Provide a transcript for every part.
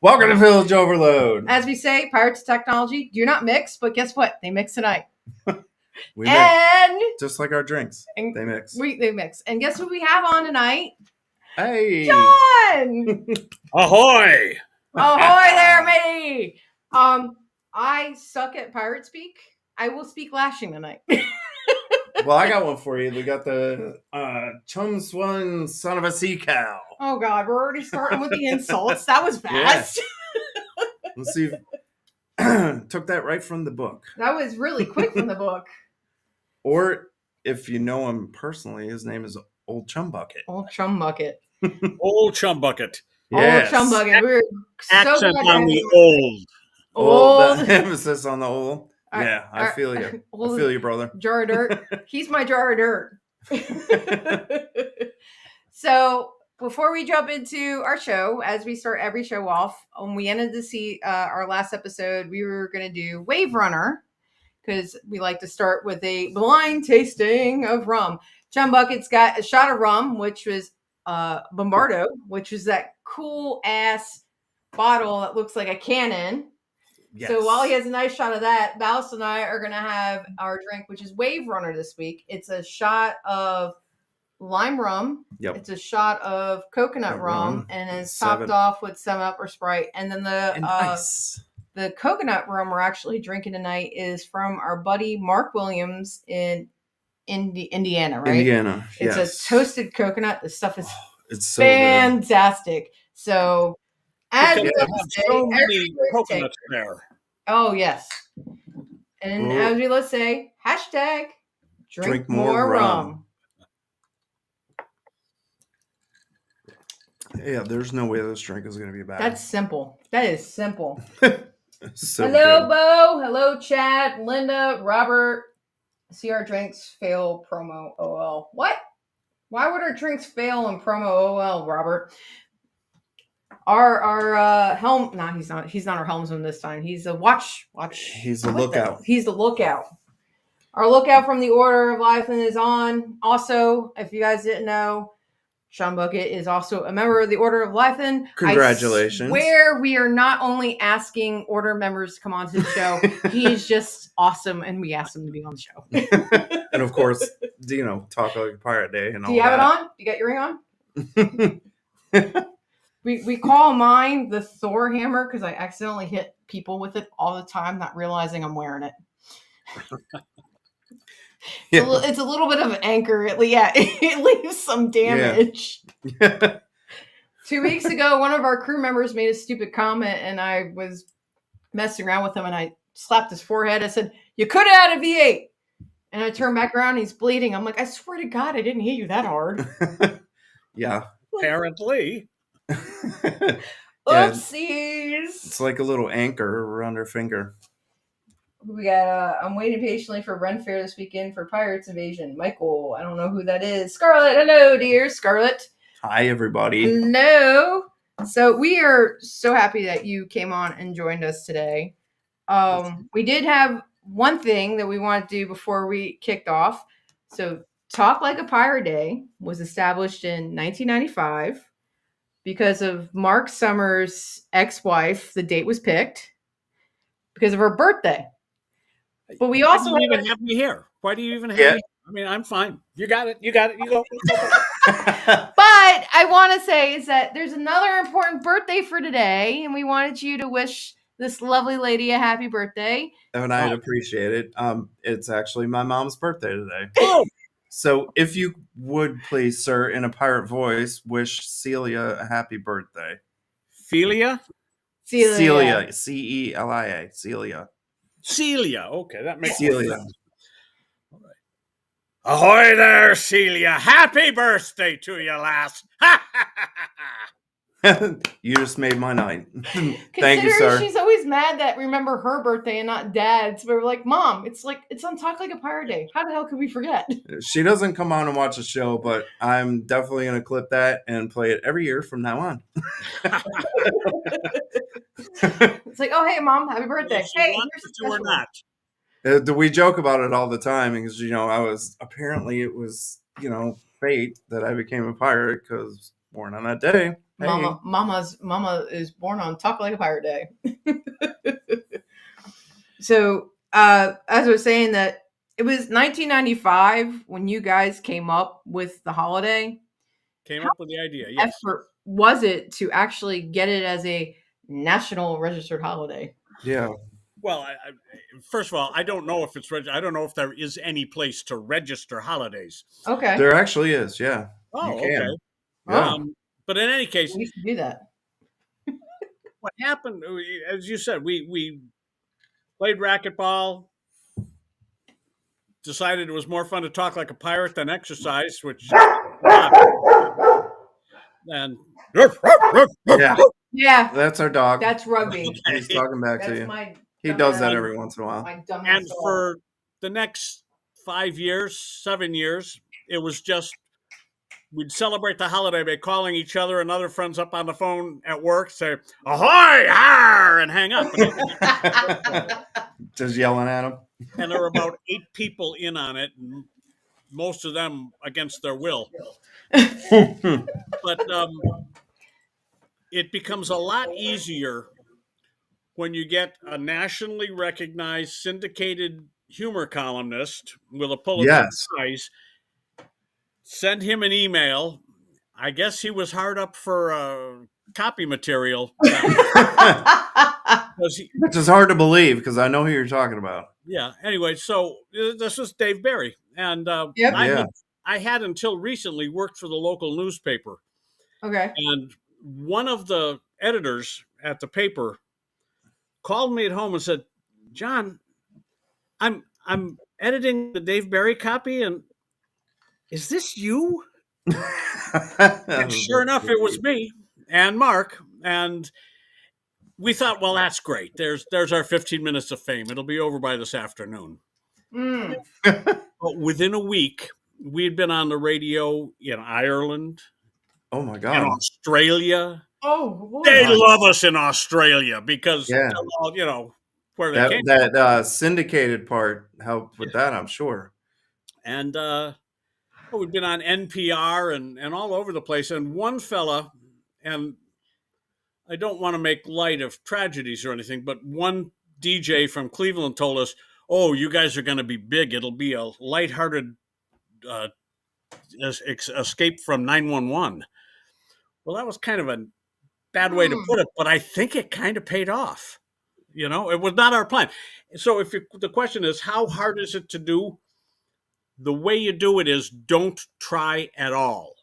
Welcome to Pillage Overload. As we say, Pirates of Technology do not mix, but guess what? They mix tonight. We mix, just like our drinks. They mix. They mix. And guess what we have on tonight? Hey, John! Ahoy! Ahoy there, matey! I suck at pirate speak. I will speak lashing tonight. Well, I got one for you. We got the chum swung son of a sea cow. Oh God, we're already starting with the insults. That was fast. Yeah. Let's see if took that right from the book. That was really quick from the book. Or if you know him personally, his name is Old Chum Bucket. Old Chum Bucket. Old Chum Bucket. Yes. Old Chum Bucket. We're Accent so on the old. Old. The emphasis on the old. Yeah, I feel you. I feel you, brother. Jar of dirt. He's my jar of dirt. So before we jump into our show, as we start every show off, when we ended to see our last episode, we were going to do Wave Runner because we like to start with a blind tasting of rum. Chum Bucket's got a shot of rum, which was Bombardo, which is that cool ass bottle that looks like a cannon. Yes. So while he has a nice shot of that, Ballast and I are going to have our drink, which is Wave Runner this week. It's a shot of lime rum. Yep. It's a shot of coconut rum, and it's topped off with 7-Up or Sprite. And then the coconut rum we're actually drinking tonight is from our buddy Mark Williams in Indiana, right? Indiana, It's a toasted coconut. The stuff is it's so fantastic. Good. So, as we have so many coconuts there. Oh, yes. And as we let's say, hashtag drink more rum. Yeah, there's no way this drink is going to be bad. That's simple. That is simple. So hello, good. Bo. Hello, Chad, Linda, Robert. See our drinks fail promo OL. What? Why would our drinks fail in promo OL, Robert? Our helm. No, he's not. He's not our helmsman this time. He's a watch. He's the lookout. He's the lookout. Our lookout from the Order of Liefeld is on. Also, if you guys didn't know, Chum Bucket is also a member of the Order of Liefeld. Congratulations. Where we are not only asking Order members to come on to the show, he's just awesome, and we asked him to be on the show. And of course, talk like a pirate day and all that. Do you have it on? You got your ring on? We call mine the Thor hammer because I accidentally hit people with it all the time, not realizing I'm wearing it. Yeah. It's a little bit of an anchor. It leaves some damage. Yeah. 2 weeks ago, one of our crew members made a stupid comment, and I was messing around with him, and I slapped his forehead. I said, "You could have had a V8." And I turned back around, and he's bleeding. I'm like, I swear to God, I didn't hit you that hard. Yeah. Apparently. Oopsies. It's like a little anchor around her finger. We got, I'm waiting patiently for Ren Fair this weekend for Pirates Invasion. Michael, I don't know who that is. Scarlett, hello, dear Scarlett. Hi, everybody. Hello. So we are so happy that you came on and joined us today. We did have one thing that we wanted to do before we kicked off. So Talk Like a Pirate Day was established in 1995 because of Mark Summers' ex-wife. The date was picked because of her birthday. But we also Why do you even have me here? Why do you even have me? I mean, I'm fine. You got it. You go. But I want to say is that there's another important birthday for today, and we wanted you to wish this lovely lady a happy birthday. And I'd appreciate it. It's actually my mom's birthday today. Oh. So if you would please, sir, in a pirate voice, wish Celia a happy birthday. Celia? Celia. Celia. Celia. Celia. Okay, that makes Celia. sense. All right. Ahoy there, Celia. Happy birthday to you, lass. You just made my night. Thank you, sir. She's always mad that remember her birthday and not Dad's. But we're like, Mom, it's on Talk Like a Pirate Day. How the hell could we forget? She doesn't come on and watch the show, but I'm definitely going to clip that and play it every year from now on. It's like, oh, hey, Mom, happy birthday. Hey, or not. We joke about it all the time because, it was, fate that I became a pirate because born on that day. Mama is born on Talk Like a Pirate Day. So, as I was saying, that it was 1995 when you guys came up with the holiday. Came up with the idea, yes. Effort was it to actually get it as a national registered holiday? Yeah. Well, first of all, I don't know if it's I don't know if there is any place to register holidays. Okay. There actually is, yeah. Oh, You can. okay. Yeah. But in any case, We should do that. what happened, as you said, we played racquetball, decided it was more fun to talk like a pirate than exercise, which and Yeah. Yeah, That's our dog. that's rugby. He's talking back to That's you. my. He does that every once in a while. My dumbass and dog. for the next 5 years, 7 years, it was just we'd celebrate the holiday by calling each other and other friends up on the phone at work, say "Ahoy, har!" and hang up. Just yelling at him. And there were about 8 people in on it, and most of them against their will. But it becomes a lot easier when you get a nationally recognized syndicated humor columnist with a Pulitzer Prize. Send him an email. I guess he was hard up for copy material. Which is hard to believe because I know who you're talking about. Yeah. Anyway, so this was Dave Barry. And I had until recently worked for the local newspaper. Okay. And one of the editors at the paper called me at home and said, "John, I'm editing the Dave Barry copy, and is this you?" And sure enough, it was me and Mark. And we thought, well, that's great. There's our 15 minutes of fame. It'll be over by this afternoon. But within a week, we'd been on the radio in Ireland. Oh my God. In Australia. Oh, they love us in Australia because, where they came from. That syndicated part helped with that, I'm sure. And we've been on NPR and all over the place. And one fella, and I don't want to make light of tragedies or anything, but one DJ from Cleveland told us, "Oh, you guys are going to be big. It'll be a lighthearted escape from 911. Well, that was kind of a bad way to put it, but I think it kind of paid off. It was not our plan. So the question is, how hard is it to do? The way you do it is don't try at all.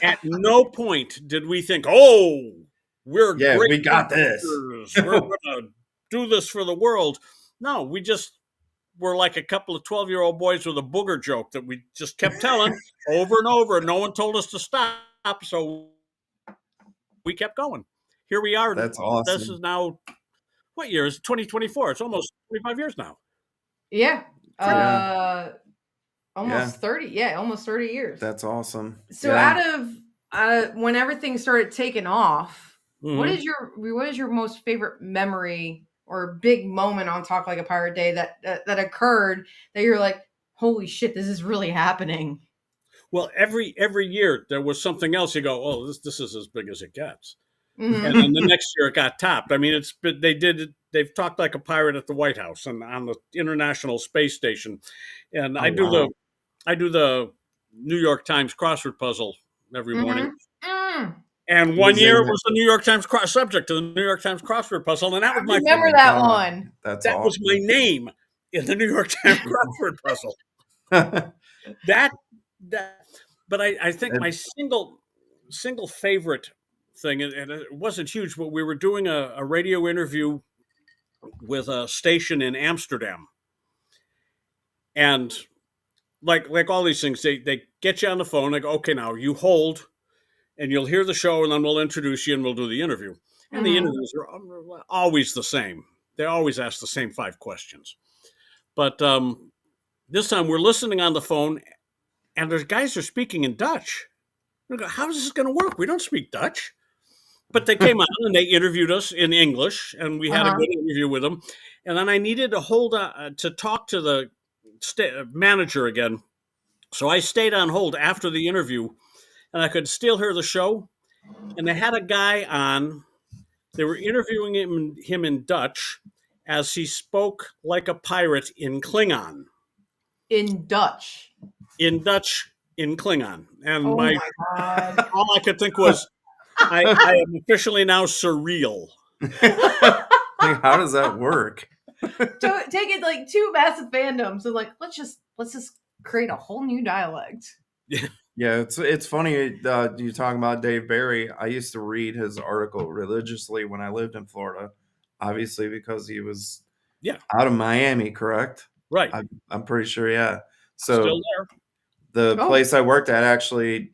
At no point did we think, "Oh, we're great. We got this. We're going to do this for the world." No, we just were like a couple of 12-year-old boys with a booger joke that we just kept telling over and over. No one told us to stop, so we kept going. Here we are. That's awesome. This is now, what year is it? 2024. It's almost 25 years now. Yeah. Almost 30. Yeah, almost 30 years. That's awesome. So out of when everything started taking off, what is your most favorite memory or big moment on Talk Like a Pirate Day that occurred that you're like, holy shit, this is really happening? Well, every year there was something else. You go, "Oh, this is as big as it gets." And then the next year it got topped. I mean, they've talked like a pirate at the White House and on the International Space Station. And I do the New York Times crossword puzzle every morning. And one year it was the New York Times subject to the New York Times crossbut puzzle, and that was my remember that one. That awesome. Was my name in the New York Times crossword puzzle. But I think my single favorite thing, and it wasn't huge, but we were doing a radio interview with a station in Amsterdam, and like all these things, they get you on the phone. They go, "Okay, now you hold, and you'll hear the show, and then we'll introduce you and we'll do the interview." And the interviews are always the same. They always ask the same 5 questions. But this time we're listening on the phone, and the guys are speaking in Dutch. We go, "How is this going to work? We don't speak Dutch." But they came on and they interviewed us in English, and we had a good interview with them. And then I needed to hold to talk to the manager again. So I stayed on hold after the interview, and I could still hear the show. And they had a guy on. They were interviewing him in Dutch as he spoke like a pirate in Klingon. In Dutch. In Dutch, in Klingon. And Oh my God. all I could think was, I am officially now surreal. Like, how does that work? Take it like two massive fandoms and like let's just create a whole new dialect. Yeah, it's funny you talking about Dave Barry. I used to read his article religiously when I lived in Florida, obviously because he was out of Miami, correct? Right. I'm pretty sure, yeah. So Still there. the place I worked at actually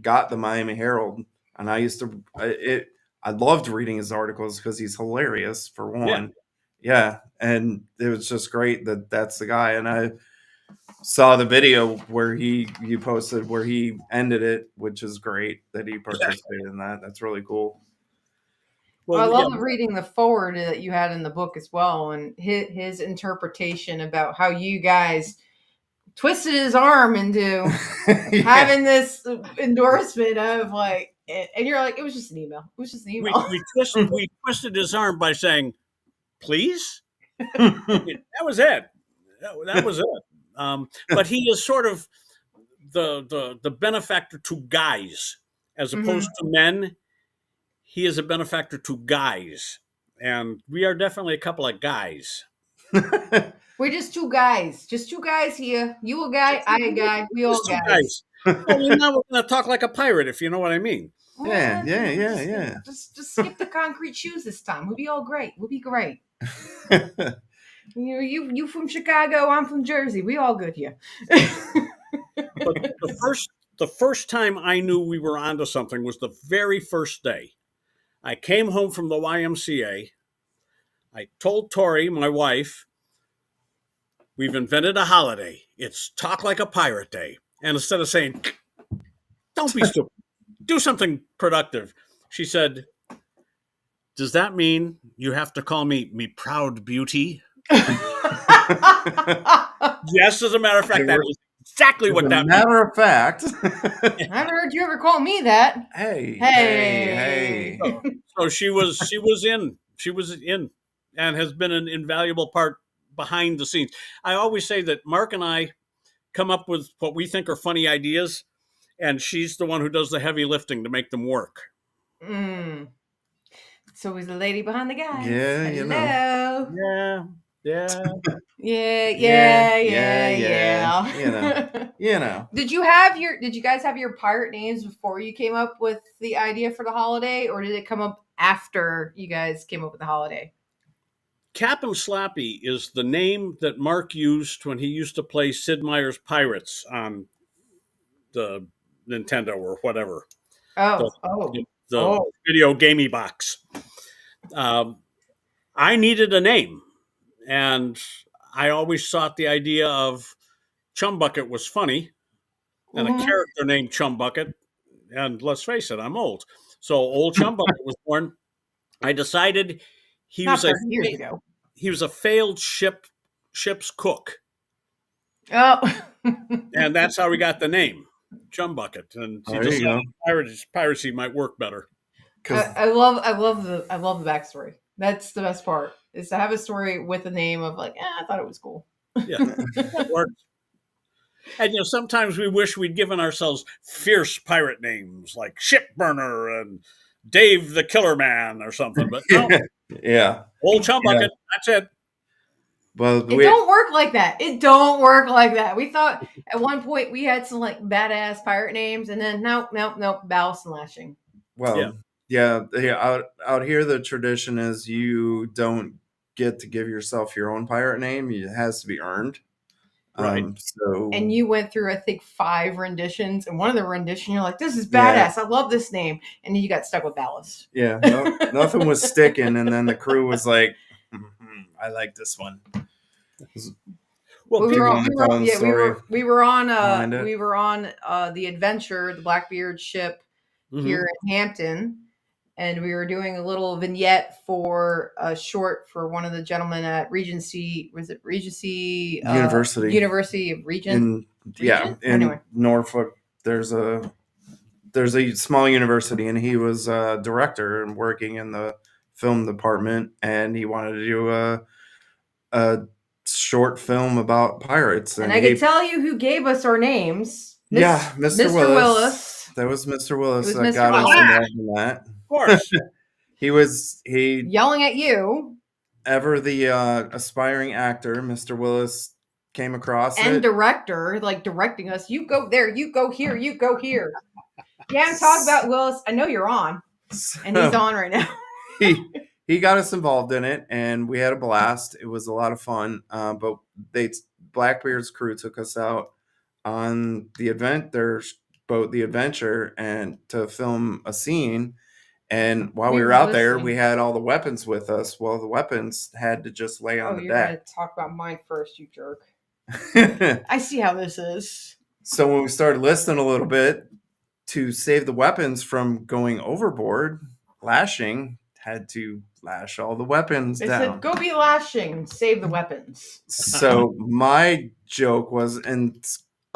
got the Miami Herald, and I used to I loved reading his articles because he's hilarious for one. Yeah, and it was just great that that's the guy. And I saw the video where you posted where he ended it, which is great that he participated in that. That's really cool. Well, I love reading the forward that you had in the book as well, and his interpretation about how you guys twisted his arm into having this endorsement of like, and you're like, it was just an email. It was just an email. We twisted his arm by saying, "Please." That was it. That was it. But he is sort of the benefactor to guys as opposed to men. He is a benefactor to guys, and we are definitely a couple of guys. We're just two guys here. You a guy, I a guy. We all guys. Well, now we're going to talk like a pirate, if you know what I mean. Yeah. Just skip the concrete shoes this time. We'll be all great. We'll be great. You from Chicago, I'm from Jersey. We all good here. But the first time I knew we were onto something was the very first day. I came home from the YMCA. I told Tori, my wife, we've invented a holiday. It's Talk Like a Pirate Day. And instead of saying, don't be stupid, do something productive, she said, does that mean you have to call me proud beauty? Yes, as a matter of fact, that is exactly what that means. Matter of fact. I haven't heard you ever call me that. Hey. So she was in and has been an invaluable part behind the scenes. I always say that Mark and I come up with what we think are funny ideas, and she's the one who does the heavy lifting to make them work. So he's the lady behind the guy. Yeah, Hello. you know. Yeah. You know. Did you guys have your pirate names before you came up with the idea for the holiday, or did it come up after you guys came up with the holiday? Cap'n Slappy is the name that Mark used when he used to play Sid Meier's Pirates on the Nintendo or whatever. The video gamey box. I needed a name, and I always thought the idea of Chum Bucket was funny, and a character named Chum Bucket. And let's face it, I'm old. So old Chum Bucket was born. I decided he was a failed ship's cook. Oh. And that's how we got the name, Chum Bucket. And he decided piracy might work better. I love the backstory. That's the best part, is to have a story with a name of like, I thought it was cool. Yeah, that worked. And sometimes we wish we'd given ourselves fierce pirate names like Shipburner and Dave the Killer Man or something. But no. Yeah. Old Chum Bucket, that's it. Well, it don't work like that. It don't work like that. We thought at one point we had some like badass pirate names, and then nope, ballast and lashing. Well, yeah. Out here, the tradition is you don't get to give yourself your own pirate name. It has to be earned. Right. And you went through, I think, 5 renditions, and one of the renditions, you're like, this is badass. I love this name. And then you got stuck with ballast. Yeah. Nothing was sticking. And then the crew was like, I like this one. Well, we were on the Adventure, the Blackbeard ship here in Hampton, and we were doing a little vignette for a short for one of the gentlemen at Regency. Was it Regency University of Regent? In Norfolk, there's a there's a small university, and he was a director and working in the film department, and he wanted to do a short film about pirates. And I can tell you who gave us our names. Mr. Willis. That was Mr. Willis that got us involved in that. Of course. he yelling at you. Ever the aspiring actor, Mr. Willis came across and it. Director, like directing us. You go there, you go here, you go here. Yeah, talk about Willis. I know you're on, and he's on right now. he got us involved in it, and we had a blast. It was a lot of fun. But Blackbeard's crew took us out on their boat, the Adventure, and to film a scene. And while we were out there, we had all the weapons with us. Well, the weapons had to just lay on the you're deck. Gonna talk about mine first, you jerk. I see how this is. So when we started listening a little bit, to save the weapons from going overboard, lashing had to lash all the weapons down. They said, go be lashing, save the weapons. So my joke was, and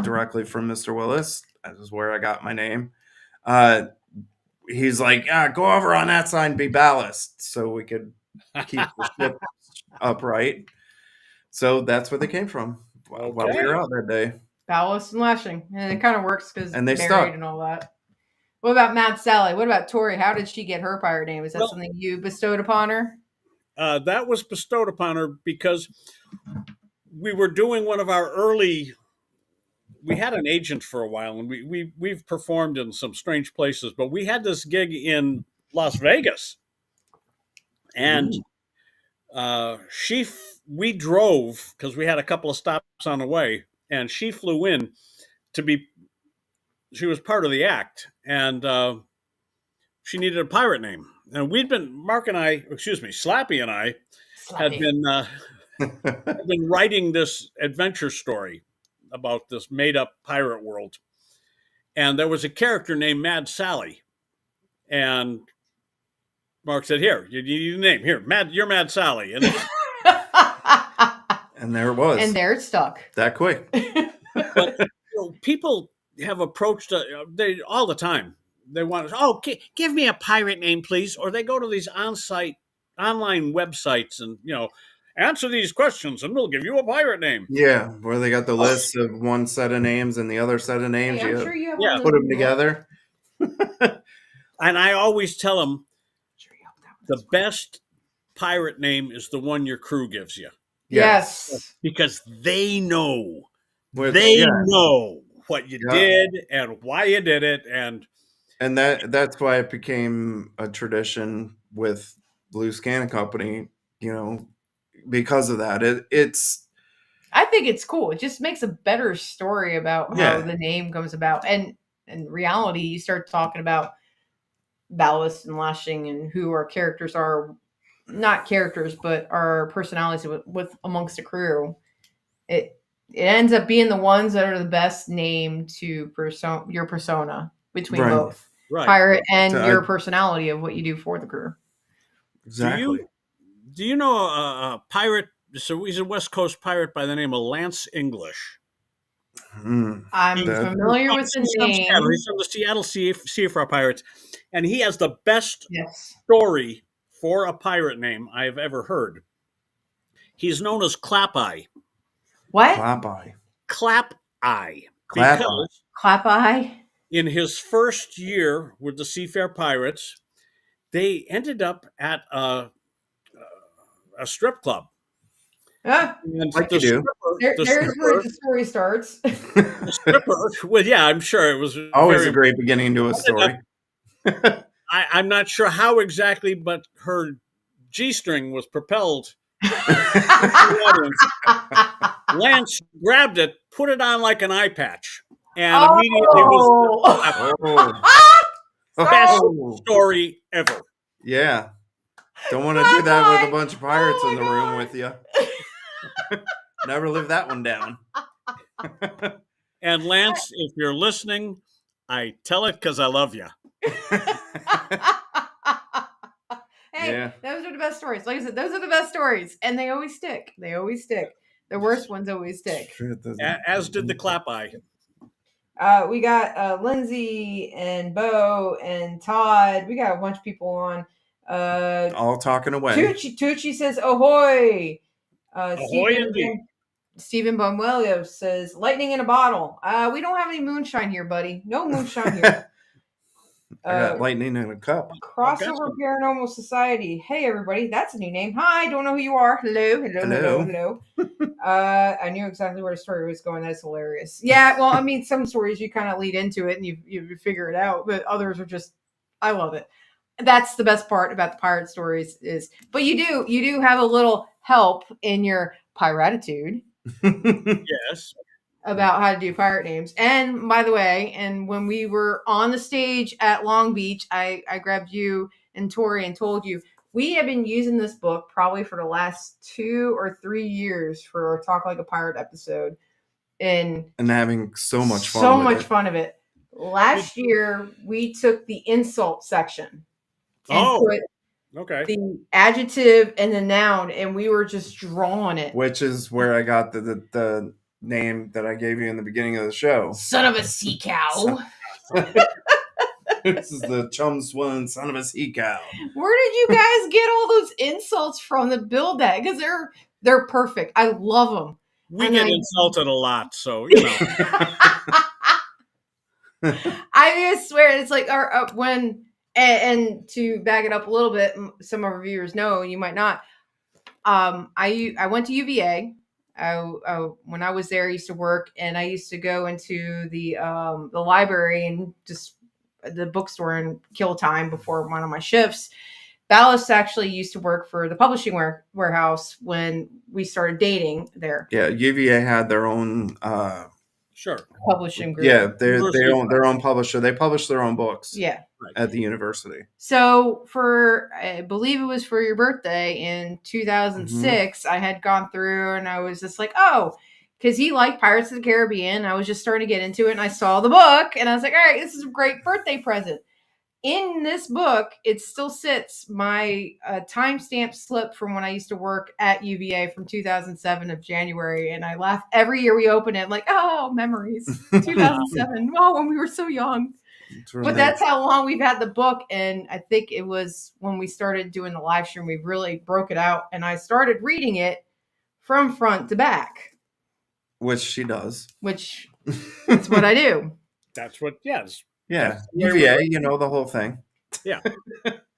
directly from Mr. Willis, that is where I got my name. He's like, go over on that side and be ballast so we could keep the ship upright. So that's where they came from while we were out that day. Ballast and lashing. And it kind of works because they married stuck. And all that. What about Mad Sally? What about Tori? How did she get her pirate name? Is that something you bestowed upon her? That was bestowed upon her because we were doing one of our early... We had an agent for a while, and we've performed in some strange places, but we had this gig in Las Vegas, and we drove because we had a couple of stops on the way, and she flew in she was part of the act, and she needed a pirate name, and Slappy and I had been writing this adventure story about this made-up pirate world. And there was a character named Mad Sally. And Mark said, here, you need a name. Here, you're Mad Sally. And, and there it was. And there it stuck. That quick. But people have approached all the time. They want give me a pirate name, please. Or they go to these online websites and, answer these questions and we'll give you a pirate name. Yeah, where they got the list of one set of names and the other set of names. Hey, I'm sure you have put them together. And I always tell them the best pirate name is the one your crew gives you. Yes. Because they know. Know what you did and why you did it. And that's why it became a tradition with Loose Cannon Company, because of that. I think it's cool. It just makes a better story about how the name comes about. And in reality, you start talking about ballast and lashing and who our characters are, not characters, but our personalities with amongst the crew. It ends up being the ones that are the best name to your persona between both pirate and your personality of what you do for the crew. Exactly. Do you know a pirate? So he's a West Coast pirate by the name of Lance English. I'm familiar with the name. He's from the Seattle Seafront Pirates, and he has the best story for a pirate name I've ever heard. He's known as Clap Eye. What? Clap Eye. Clap Eye. Clap Eye. In his first year with the Seafair Pirates, they ended up at a strip club. Like you do. There's where the story starts. The stripper, I'm sure it was always a great beginning to a story. I'm not sure how exactly, but her G-string was propelled. Lance grabbed it, put it on like an eye patch, and immediately was the best story ever. Yeah. Don't want to do that with a bunch of pirates in the room with you. Never live that one down. And Lance, if you're listening, I tell it because I love you. Hey, those are the best stories. Like I said, those are the best stories. And they always stick. The worst ones always stick. As did the Clap Eye. We got Lindsay and Bo and Todd. We got a bunch of people on. All talking away. Tucci says ahoy. Ahoy indeed. Stephen Bonwello says lightning in a bottle. We don't have any moonshine here, buddy. No moonshine here. I got lightning in a cup. Crossover Paranormal Society. Hey, everybody. That's a new name. Hi, don't know who you are. Hello. I knew exactly where the story was going. That's hilarious. Yeah, well, I mean, some stories you kind of lead into it and you figure it out, but others are just, I love it. That's the best part about the pirate stories is, but you do have a little help in your piratitude. Yes. About how to do pirate names. And by the way, and when we were on the stage at Long Beach, I grabbed you and Tori and told you we have been using this book probably for the last 2 or 3 years for our Talk Like a Pirate episode. And having so much fun. So much fun of it. Last year we took the insult section and put the adjective and the noun, and we were just drawing it. Which is where I got the name that I gave you in the beginning of the show. Son of a sea cow. This is the chum swilling son of a sea cow. Where did you guys get all those insults from to build that? Because they're perfect. I love them. We get insulted a lot, so you know. I just swear it's like when and to back it up a little bit, some of our viewers know, you might not. I went to UVA. When I was there, I used to work, and I used to go into the library and just the bookstore and kill time before one of my shifts. Ballas actually used to work for the publishing warehouse when we started dating there. Yeah, UVA had their own publishing group. Yeah, they own their own publisher. They publish their own books. Yeah. At the university. So I believe it was for your birthday in 2006, I had gone through and I was just like, oh, because he liked Pirates of the Caribbean. I was just starting to get into it and I saw the book and I was like, all right, this is a great birthday present. In this book, it still sits my timestamp slip from when I used to work at UVA from 2007 of January. And I laugh every year we open it. I'm like, oh, memories. 2007. Oh, when we were so young. But that's how long we've had the book. And I think it was when we started doing the live stream, we really broke it out. And I started reading it from front to back. Which she does. Which is what I do. That's what, yes. Yeah. UVA, you know, the whole thing. Yeah.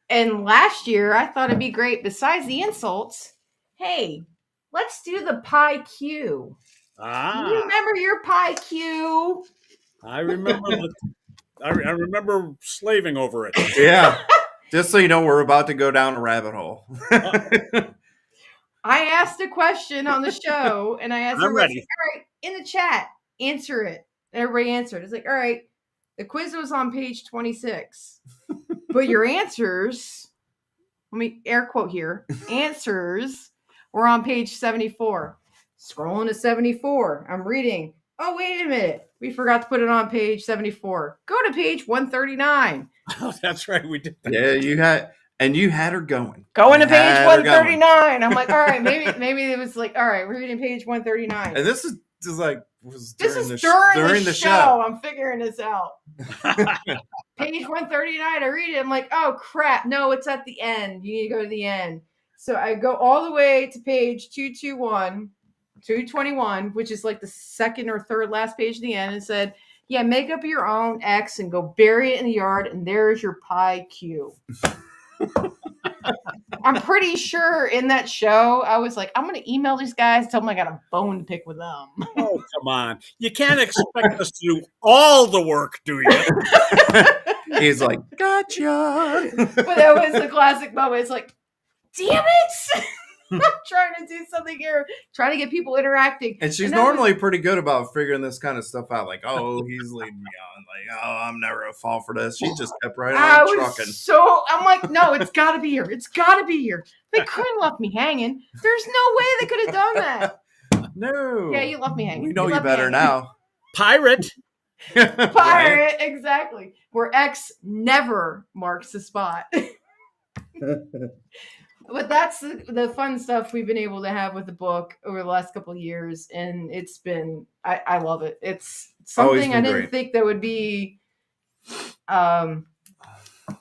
And last year, I thought it'd be great. Besides the insults, hey, let's do the pie Q. You remember your pie Q? I remember I remember slaving over it. Yeah. Just so you know, we're about to go down a rabbit hole. I asked a question on the show, and I asked I'm ready. All right, in the chat, answer it. Everybody answered. It's like, all right, the quiz was on page 26, but your answers, let me air quote here, answers were on page 74. Scrolling to 74. I'm reading. Oh, wait a minute. We forgot to put it on page 74. Go to page 139. Oh, that's right. We did that. Yeah, you had her going. Going to page 139. I'm like, all right, maybe it was like, all right, we're reading page 139. And this is just like during the show. I'm figuring this out. Page 139. I read it. I'm like, oh crap. No, it's at the end. You need to go to the end. So I go all the way to page 221, which is like the second or third last page at the end, and said, yeah, make up your own X and go bury it in the yard, and there's your pie Q. I'm pretty sure in that show, I was like, I'm going to email these guys, tell them I got a bone to pick with them. Oh, come on. You can't expect us to do all the work, do you? He's like, gotcha. But that was the classic moment. It's like, damn it. I'm trying to do something here, trying to get people interacting. And she's normally pretty good about figuring this kind of stuff out. Like, oh, he's leading me on. Like, oh, I'm never going to fall for this. She just kept right on trucking. So I'm like, no, it's got to be here. It's got to be here. They couldn't have left me hanging. There's no way they could have done that. No. Yeah, you left me hanging. We know you better now. Pirate. Pirate, exactly. Where X never marks the spot. But that's the fun stuff we've been able to have with the book over the last couple of years, and it's been I love it. It's something I didn't think that would be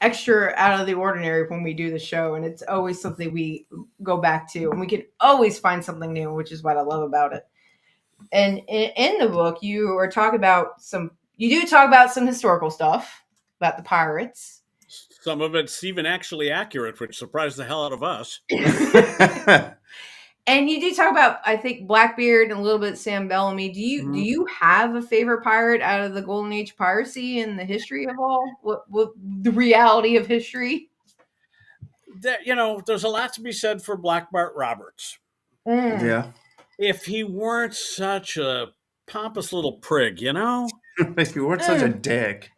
extra out of the ordinary when we do the show, and it's always something we go back to, and we can always find something new, which is what I love about it. And in the book, you do talk about some historical stuff about the pirates. Some of it's even actually accurate, which surprised the hell out of us. And you do talk about, I think, Blackbeard and a little bit Sam Bellamy. Do you have a favorite pirate out of the Golden Age piracy and the history of all? What the reality of history? There's a lot to be said for Black Bart Roberts. Yeah. If he weren't such a pompous little prig, If you weren't such a dick.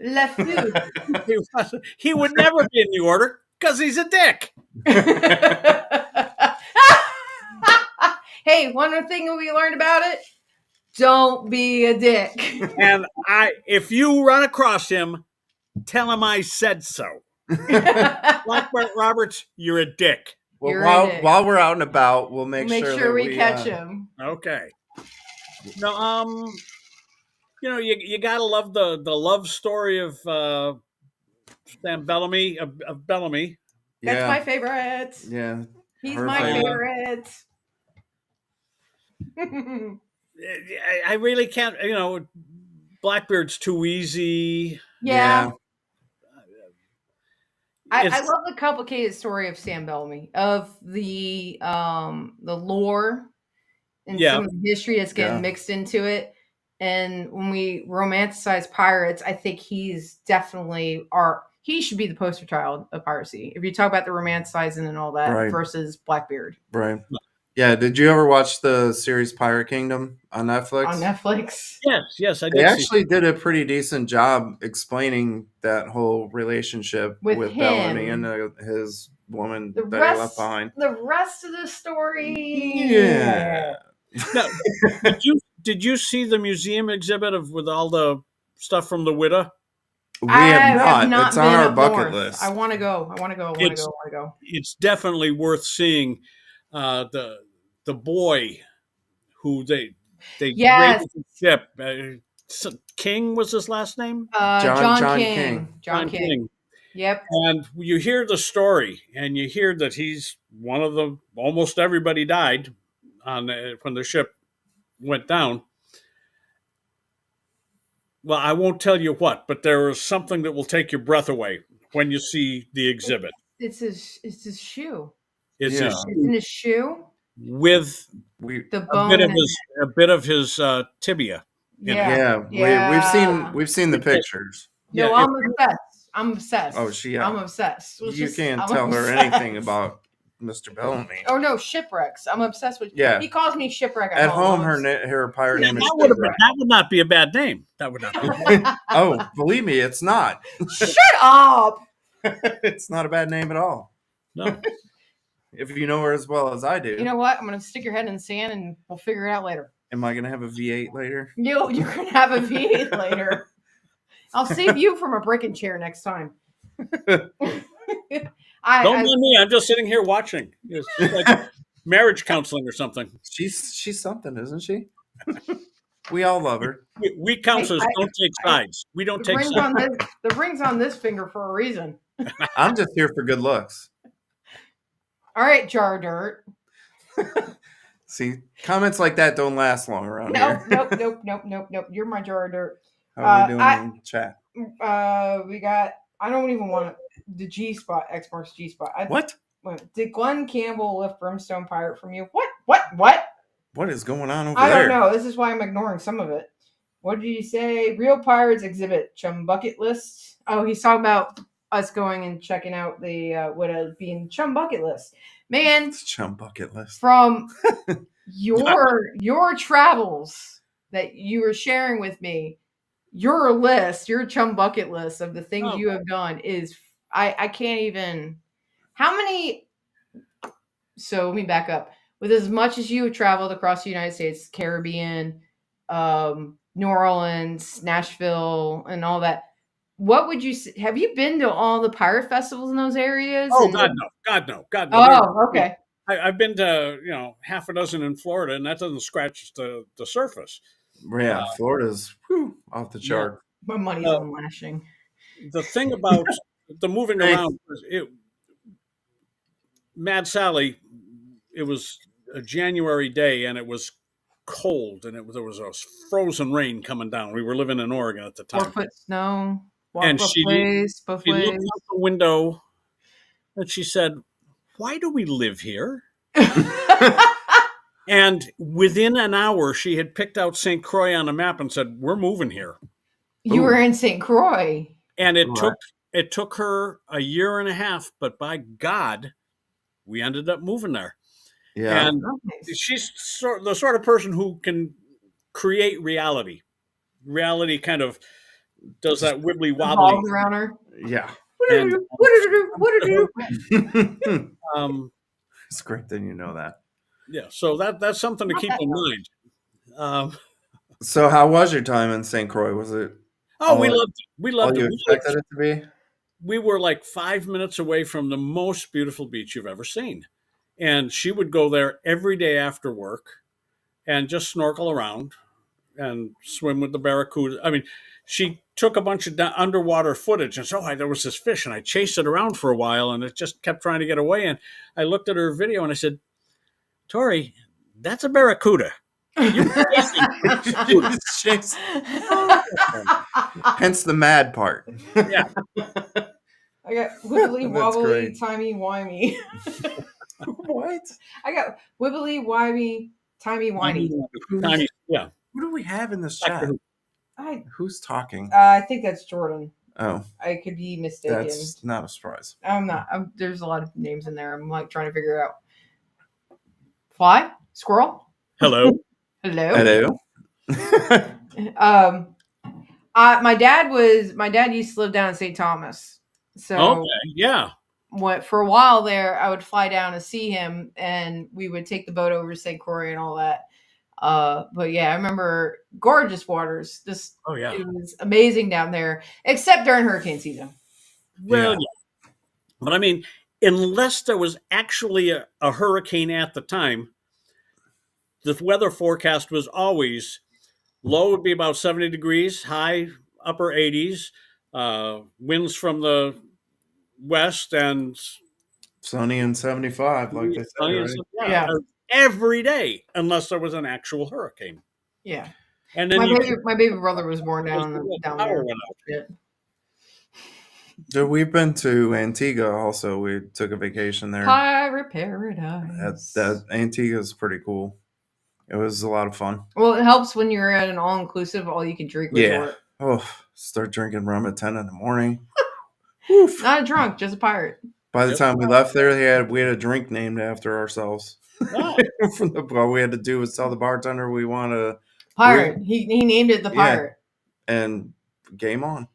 He would never be in the order because he's a dick. Hey, one more thing we learned about it: don't be a dick. And if you run across him, tell him I said so. Black Bart Roberts, you're a dick. Well, while we're out and about, we'll make sure we catch him. Okay. No, you gotta love the love story of Sam Bellamy of Bellamy. That's my favorite. Yeah, he's my favorite. I really can't. Blackbeard's too easy. Yeah. I love the complicated story of Sam Bellamy, of the lore and some of the history that's getting mixed into it. And when we romanticize pirates, I think he's definitely he should be the poster child of piracy. If you talk about the romanticizing and all that versus Blackbeard. Right. Yeah. Did you ever watch the series Pirate Kingdom on Netflix? On Netflix. Yes, I did. They actually did a pretty decent job explaining that whole relationship with Bellamy and his woman that he left behind. The rest of the story. Yeah. Now, did you see the museum exhibit with all the stuff from the widow? We have not. It's on our bucket list. I want to go. It's definitely worth seeing. The boy who they raided the ship. King was his last name. John King. John King. Yep. And you hear the story, and you hear that he's one of the. Almost everybody died when the ship went down. Well, I won't tell you what, but there is something that will take your breath away when you see the exhibit. It's his shoe. It's his shoe with the bone, a bit of his tibia. We've seen the pictures. No, I'm obsessed. Oh, I'm obsessed. You can't tell her anything about Mr. Bellamy. Oh no, shipwrecks. I'm obsessed with. Yeah, he calls me shipwreck at home. Her pirate name is Shipwreck. That would not be a bad name. That would not be. Oh, believe me, it's not. Shut up. It's not a bad name at all. No. If you know her as well as I do. You know what? I'm going to stick your head in the sand and we'll figure it out later. Am I going to have a V8 later? You're going to have a V8 later. I'll save you from a breaking chair next time. Don't mind me. I'm just sitting here watching. It's like marriage counseling or something. She's something, isn't she? We all love her. We counselors don't take sides. We don't take sides. The ring's on this finger for a reason. I'm just here for good looks. All right, jar of dirt. See, comments like that don't last long around here. Nope. You're my jar of dirt. How are we doing in chat? We got. I don't even want the G spot. X marks G spot. What? Did Glenn Campbell lift Brimstone Pirate from you? What? What is going on over there? I don't know. This is why I'm ignoring some of it. What did you say? Real Pirates exhibit chum bucket list. Oh, he's talking about us going and checking out the what being chum bucket list. Man, it's chum bucket list from your travels that you were sharing with me. Your list, your chum bucket list of the things you have done is I can't even. How many? So let me back up. With as much as you have traveled across the United States, Caribbean, New Orleans, Nashville, and all that, what would you have you been to all the pirate festivals in those areas? Oh And, God no. oh, okay. I've been to half a dozen in Florida, and that doesn't scratch the surface. Yeah, Florida's off the Yeah. chart. My money's Uh, on lashing. The thing about the moving around, Mad Sally, it was a January day, and it was cold, and there was a frozen rain coming down. We were living in Oregon at the 4 time, foot snow. Walk and both ways, both she looked ways. out the window, and she said, "Why do we live here?" And within an hour, she had picked out St. Croix on a map and said, "We're moving here." You were in St. Croix. And it Right. took her a year and a half, but by God, we ended up moving there. Yeah. And Nice. she's the sort of person who can create reality. Reality kind of does that wibbly wobbly. Revolves around her. Yeah. And What did do? It's great that you know that. yeah, so that's something to Not keep that in much. mind. So, how was your time in St. Croix? Was it We all, loved it. We all loved you it. expected it to be? We were like 5 minutes away from the most beautiful beach you've ever seen. And she would go there every day after work and just snorkel around and swim with the barracuda. I mean, she took a bunch of underwater footage and said, there was this fish, and I chased it around for a while, and it just kept trying to get away. And I looked at her video, and I said, Tori, that's a barracuda. You're Hence the mad part. Yeah. I got wibbly That's wobbly, great. timey wimey. What? I got wibbly wimey, timey wimey. Yeah. Who do we have in this chat? Who's talking? I think that's Jordan. Oh, I could be mistaken. that's not a surprise. I'm not. There's a lot of names in there. I'm like trying to figure it out. Fly? Squirrel? Hello. Hello? Hello. My dad used to live down in St. Thomas. So Okay. Yeah. for a while there, I would fly down to see him, and we would take the boat over to St. Croix and all that. But yeah, I remember gorgeous waters. It was amazing down there, except during hurricane season. Well, yeah. But I mean, unless there was actually a hurricane at the time, the weather forecast was always low would be about 70 degrees, high upper 80s, winds from the west, and Sunny and 75, like they said, right? Yeah. Every day, unless there was an actual hurricane. Yeah. And then my baby brother was born down there. Yeah. So we've been to Antigua also. We took a vacation there. Pirate paradise. That Antigua is pretty cool. It was a lot of fun. Well, it helps when you're at an all-inclusive, all-you-can-drink resort. Oh, start drinking rum at 10 in the morning. Not a drunk, just a pirate. By the time we left there, we had a drink named after ourselves. From all we had to do was tell the bartender we want a pirate. He named it the pirate. And game on.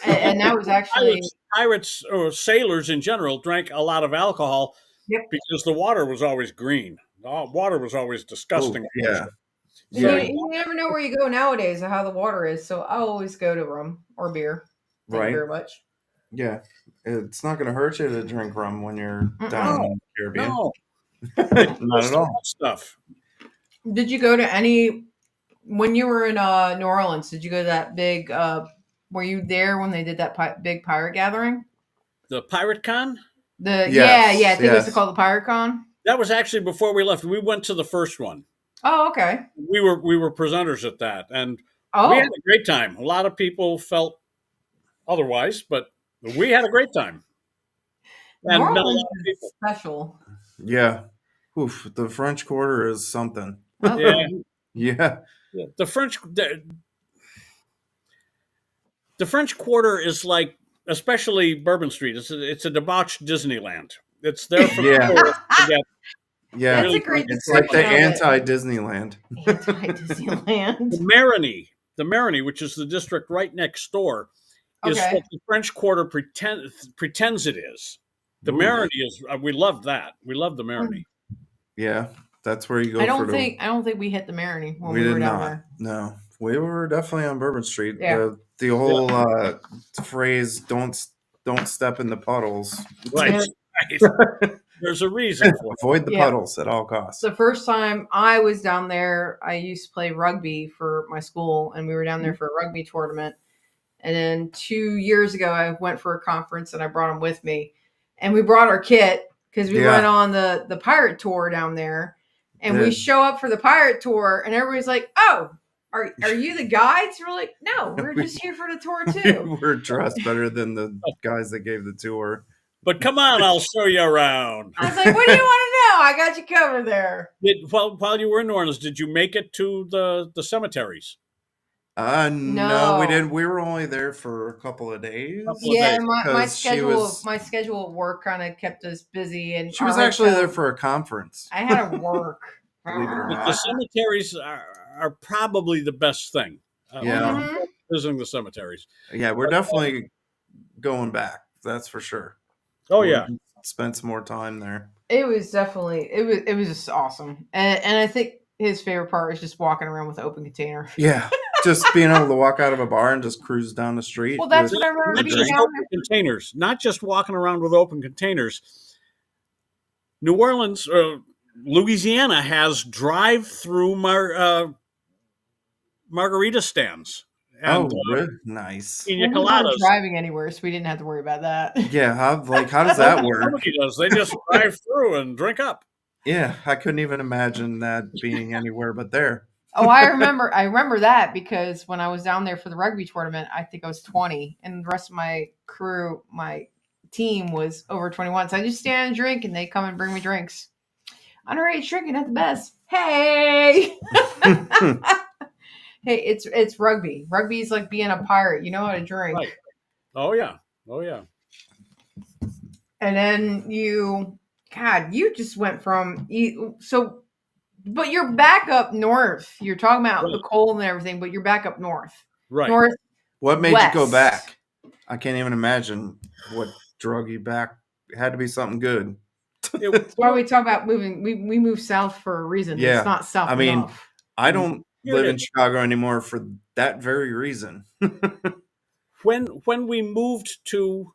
and that was actually pirates or sailors in general drank a lot of alcohol because the water was always green. The water was always disgusting. Oh, yeah. You never know where you go nowadays or how the water is, so I always go to rum or beer. Thank you very much. Yeah. It's not going to hurt you to drink rum when you're down in the Caribbean. No. Not at all. Stuff. Did you go to when you were in New Orleans, did you go to that big, were you there when they did that big pirate gathering? The Pirate Con? I think it was called the Pirate Con. That was actually before we left. We went to the first one. Oh, okay. We were presenters at that, and we had a great time. A lot of people felt otherwise, but we had a great time. And New Orleans is special. Yeah. Oof, the French Quarter is something. Yeah. The French Quarter is like, especially Bourbon Street. It's a debauched Disneyland. It's there for the to get. Yeah, that's a great. It's like the anti-Disneyland. Anti-Disneyland. The Marigny, which is the district right next door, is what the French Quarter pretends it is. The Marigny is. We love that. We love the Marigny. Yeah, that's where you go. I don't think we hit the Marigny when we were down there. No, We were definitely on Bourbon Street. Yeah. The whole phrase "don't step in the puddles." Right. Right. There's a reason for it. Avoid the Yeah. puddles at all costs. The first time I was down there, I used to play rugby for my school, and we were down there for a rugby tournament. And then 2 years ago, I went for a conference, and I brought them with me. And we brought our kit because we went on the pirate tour down there. And we show up for the pirate tour, and everybody's like, "Oh, are you the guides?" We're like, "No, we're just here for the tour too." We're dressed better than the guys that gave the tour. But come on, I'll show you around. I was like, "What do you want to know? I got you covered there." While you were in New Orleans, did you make it to the cemeteries? No, we didn't. We were only there for a couple of days. Yeah, my schedule at work kind of kept us busy, and she was actually there for a conference. I had to work. Believe it or The not. cemeteries are probably the best thing. Visiting the cemeteries. Yeah, we're definitely going back. That's for sure. Oh yeah, spent some more time there. It was definitely it was just awesome, and I think his favorite part was just walking around with an open container. Yeah, just being able to walk out of a bar and just cruise down the street. Well, that's what I remember being down open containers, not just walking around with open containers. New Orleans, Louisiana has drive-through margarita stands. And, really? Nice. We weren't driving anywhere, so we didn't have to worry about that. Yeah, how does that work? Nobody does. They just drive through and drink up. Yeah, I couldn't even imagine that being anywhere but there. Oh, I remember that because when I was down there for the rugby tournament, I think I was 20, and the rest of my crew, my team was over 21. So I just stand and drink, and they come and bring me drinks. Underage drinking at the best. Hey. Hey, it's rugby. Rugby is like being a pirate. You know how to drink. Right. Oh yeah. Oh yeah. And then you just went from but you're back up north. You're talking about the cold and everything, but you're back up north. Right. North. What made you go back? I can't even imagine what drug you back. It had to be something good. That's why we talk about moving. We moved south for a reason. Yeah. It's not south. I mean, enough. I don't live in Chicago anymore for that very reason. When we moved to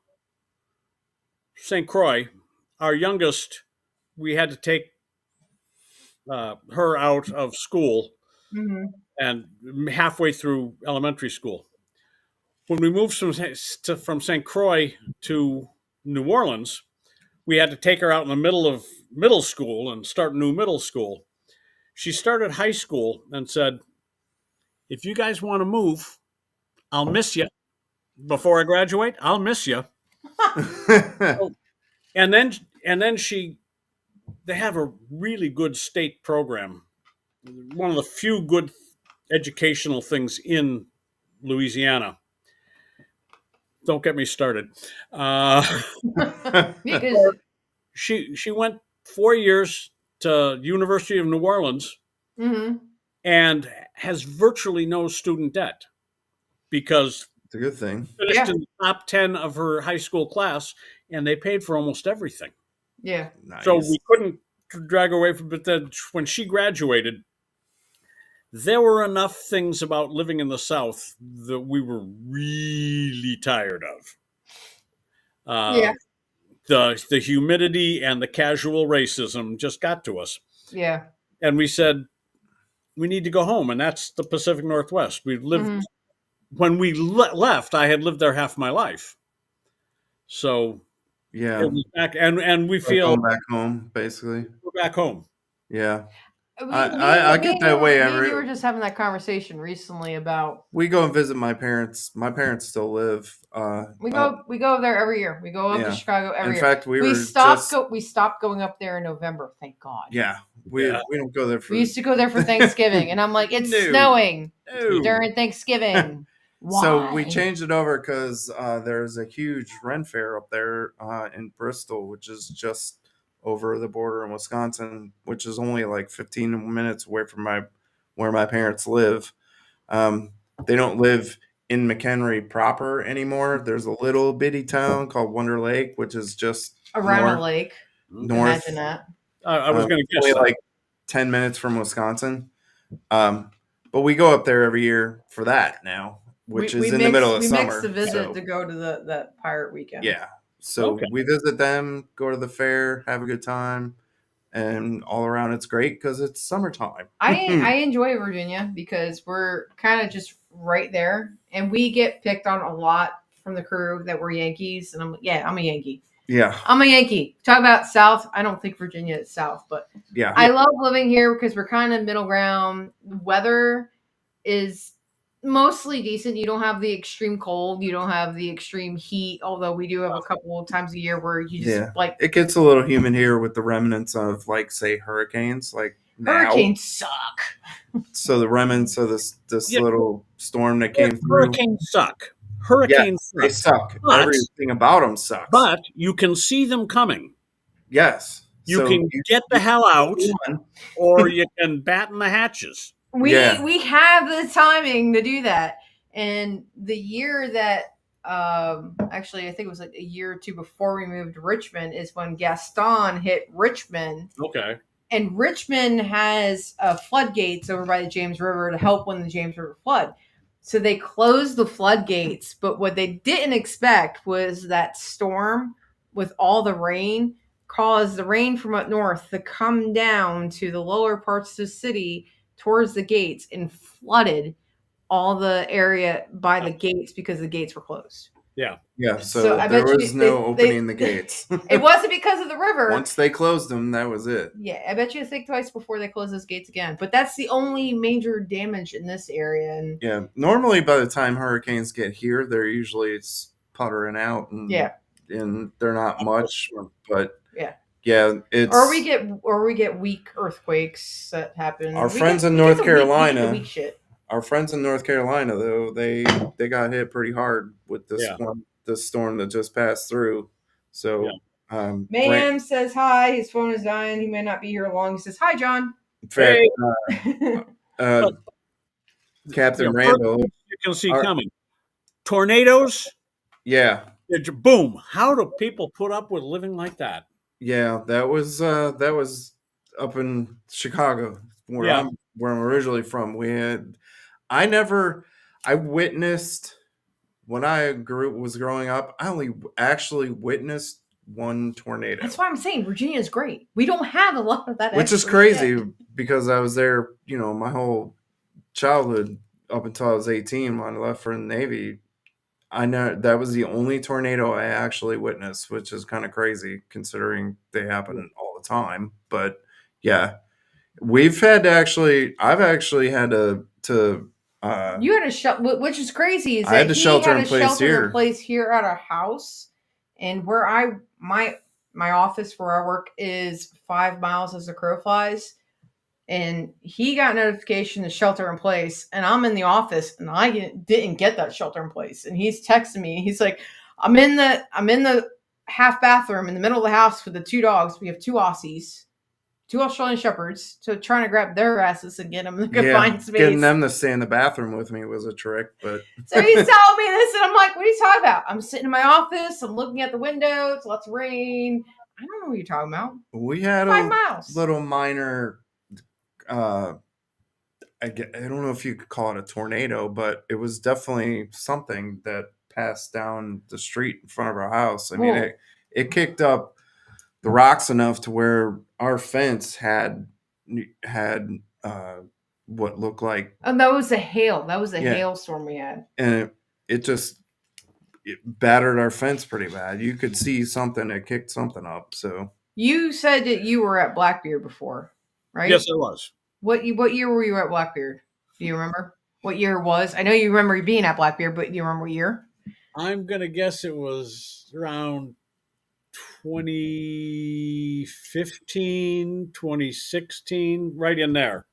St. Croix, our youngest, we had to take her out of school and halfway through elementary school. When we moved from St. Croix to New Orleans, we had to take her out in the middle of middle school and start new middle school. She started high school and said, "If you guys want to move, I'll miss you. Before I graduate, I'll miss you." And then they have a really good state program. One of the few good educational things in Louisiana. Don't get me started. Because she went 4 years to University of New Orleans and has virtually no student debt because it's a good thing. Finished in the top 10 of her high school class, and they paid for almost everything. Yeah. Nice. So we couldn't drag her away from it. But then when she graduated, there were enough things about living in the South that we were really tired of. The humidity and the casual racism just got to us. Yeah. And we said, we need to go home. And that's the Pacific Northwest. We've lived, when we left, I had lived there half my life. So yeah, back, and we feel back home, basically. We're back home. Yeah. I get that way. We were just having that conversation recently about. We go and visit my parents. My parents still live. We go there every year. We go up to Chicago every year. In fact, we stopped going up there in November. Thank God. Yeah, we don't go there for. We used to go there for Thanksgiving, and I'm like, it's snowing during Thanksgiving. Why? So we changed it over because there's a huge Ren Fair up there in Bristol, which is just over the border in Wisconsin, which is only like 15 minutes away from where my parents live. They don't live in McHenry proper anymore. There's a little bitty town called Wonder Lake, which is just around a lake. North. Imagine that. I was going to guess like 10 minutes from Wisconsin. but we go up there every year for that now, which is in the middle of summer. We mix the visit so, to go to the pirate weekend. Yeah. So Okay. we visit them, go to the fair, have a good time, and all around it's great because it's summertime. I enjoy Virginia because we're kind of just right there, and we get picked on a lot from the crew that we're Yankees, and I'm a Yankee. Yeah. I'm a Yankee. Talk about South. I don't think Virginia is South, but Yeah. I love living here because we're kind of middle ground. The weather is mostly decent. You don't have the extreme cold. You don't have the extreme heat, although we do have a couple of times a year where you just like it gets a little humid here with the remnants of like say hurricanes like now. Hurricanes suck. So the remnants of this little storm that came through. Hurricanes suck. Hurricanes they suck. Everything about them sucks. But you can see them coming. Yes. You can get the hell out, or you can batten the hatches. We have the timing to do that. And the year that actually I think it was like a year or two before we moved to Richmond is when Gaston hit Richmond. Okay. And Richmond has floodgates over by the James River to help when the James River flood. So they closed the floodgates, but what they didn't expect was that storm with all the rain caused the rain from up north to come down to the lower parts of the city towards the gates and flooded all the area by the gates because the gates were closed. Yeah. Yeah. So there was no opening the gates. It wasn't because of the river. Once they closed them, that was it. Yeah. I bet you think twice before they close those gates again. But that's the only major damage in this area. And yeah. Normally by the time hurricanes get here, they're usually puttering out and and they're not much, but it's or we get weak earthquakes that happen. Our friends in North Carolina, though, they got hit pretty hard with this storm that just passed through. So Mayhem says hi. His phone is dying. He may not be here long. He says hi, John. In fact, Captain Randall, you can see coming. Tornadoes. Yeah. Boom. How do people put up with living like that? Yeah, that was up in Chicago, where I'm originally from. I witnessed when I was growing up. I only actually witnessed one tornado. That's why I'm saying Virginia is great. We don't have a lot of that, which is crazy because I was there, my whole childhood up until I was 18 when I left for the Navy. I know that was the only tornado I actually witnessed, which is kind of crazy considering they happen all the time. But yeah, I've actually had to you had a which is crazy is I had to shelter in place here at our house, and where my office where I work is 5 miles as the crow flies. And he got notification to shelter in place, and I'm in the office, and I didn't get that shelter in place. And he's texting me. He's like, "I'm in the half bathroom in the middle of the house with the 2 dogs. We have 2 Aussies, 2 Australian Shepherds, so trying to grab their asses and get them in the confined space. Getting them to stay in the bathroom with me was a trick, but so he's telling me this, and I'm like, "What are you talking about? I'm sitting in my office. I'm looking at the window. It's lots of rain. I don't know what you're talking about." We had 5 miles. Little minor. I don't know if you could call it a tornado, but it was definitely something that passed down the street in front of our house. I mean, it kicked up the rocks enough to where our fence had what looked like. Oh, that was a hail. That was a hailstorm we had, and it battered our fence pretty bad. You could see something that kicked something up. So you said that you were at Blackbeard before, right? Yes, I was. What year were you at Blackbeard? Do you remember what year it was? I know you remember being at Blackbeard, but do you remember what year? I'm going to guess it was around 2015, 2016, right in there.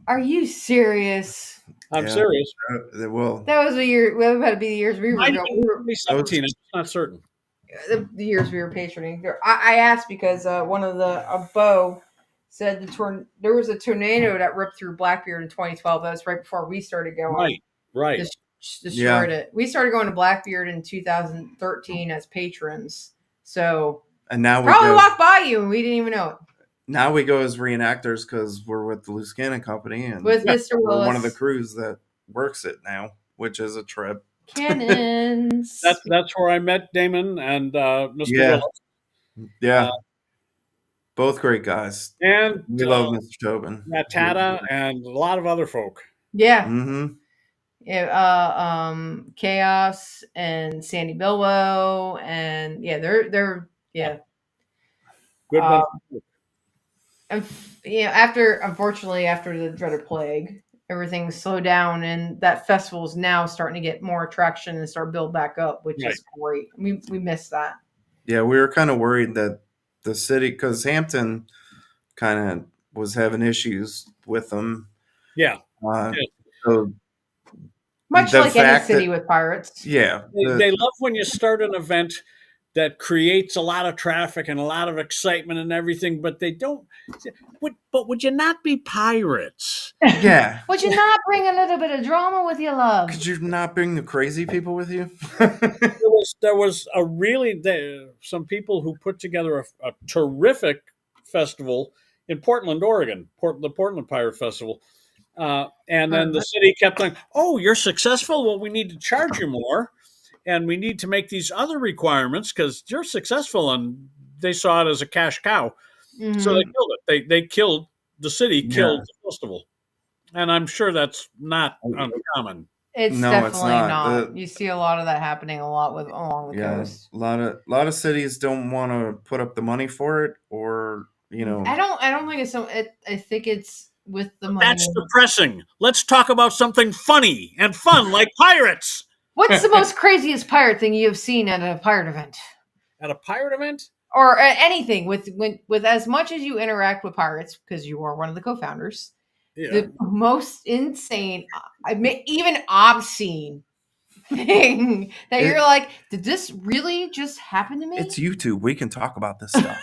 Are you serious? I'm serious. Well, that was a year. Well, that had to be the years we were. 2017. I'm not certain. The years we were patroning. I asked because one of the Bo said there was a tornado that ripped through Blackbeard in 2012. That was right before we started going. Right. Destroyed it. We started going to Blackbeard in 2013 as patrons. So and now we probably walked by you and we didn't even know it. now we go as reenactors because we're with the Loose Cannon Company and with Mr. we're Willis. one of the crews that works it now, which is a trip. Cannons. That's where I met Damon and Mr. Yeah. Willis. Yeah. Both great guys. And We love Mr. Tobin. Tata and a lot of other folk. Yeah. Mm-hmm. Chaos and Sandy Bilbo, and they're Good one. and unfortunately after the dreaded plague, everything slowed down, and that festival is now starting to get more traction and start build back up, which is great. We missed that. Yeah, we were kind of worried that the city, because Hampton kind of was having issues with them. Yeah. So much like any city with pirates. Yeah. They love when you start an event that creates a lot of traffic and a lot of excitement and everything, but they don't. But would you not be pirates? Yeah. Would you not bring a little bit of drama with your love? Could you not bring the crazy people with you? there was some people who put together a terrific festival in Portland, Oregon, the Portland Pirate Festival. And then the city kept saying, "Oh, you're successful. Well, we need to charge you more. And we need to make these other requirements because you're successful." And they saw it as a cash cow. Mm-hmm. So they killed it. They killed the city, killed the festival. And I'm sure that's not uncommon. It's definitely not. You see a lot of that happening along the coast. A lot of cities don't want to put up the money for it, or I don't think it's so. I think it's with the money. That's depressing. Let's talk about something funny and fun like pirates. What's the most craziest pirate thing you have seen at a pirate event? At a pirate event? Or anything with as much as you interact with pirates, because you are one of the co-founders. Yeah. The most insane, even obscene thing that you're like, did this really just happen to me? It's YouTube. We can talk about this stuff.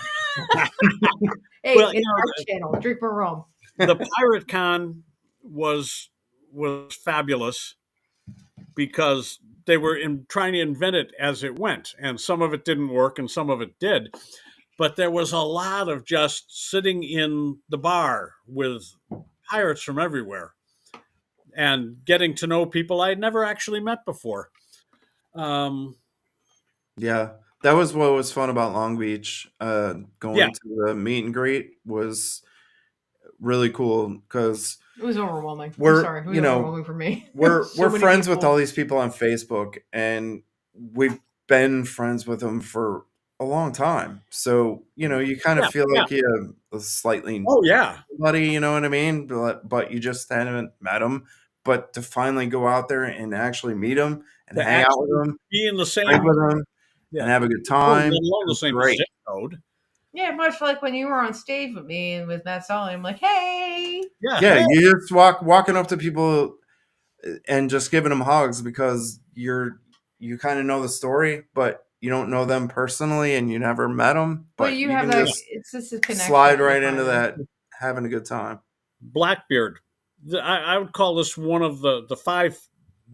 Hey, in our channel, Drink for Rome. The Pirate Con was fabulous because they were trying to invent it as it went, and some of it didn't work and some of it did. But there was a lot of just sitting in the bar with pirates from everywhere and getting to know people I'd never actually met before. Yeah, that was what was fun about Long Beach. Going to the meet and greet was really cool because it was overwhelming. Overwhelming for me. We're friends with all these people on Facebook, and we've been friends with them for a long time. So you kind of feel like you have a slightly buddy, you know what I mean? But you just haven't met them. But to finally go out there and actually meet them and hang out with them, be in the same with them, and have a good time, the same zip code. Yeah, much like when you were on stage with me and with Matt Solly, I'm like, hey. Yeah, you just walking up to people and just giving them hugs because you kind of know the story, but you don't know them personally and you never met them. But you have that. It's just a connection. Slide right into that, having a good time. Blackbeard. I would call this one of the 5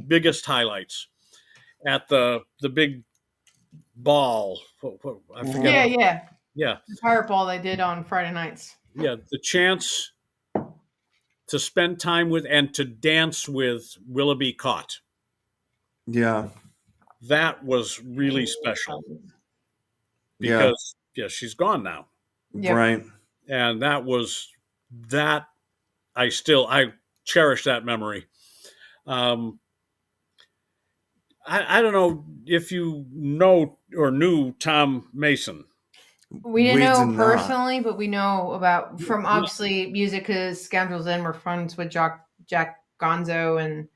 biggest highlights at the big ball. I forget. Yeah. The pirate ball they did on Friday nights. Yeah, the chance to spend time with and to dance with Willoughby Cott. Yeah. That was really special. Because, she's gone now. Yep. Right. And I cherish that memory. I don't know if you know or knew Tom Mason. We didn't know personally, but we know from obviously music, because Scoundrels Inn, we're friends with Jack Gonzo and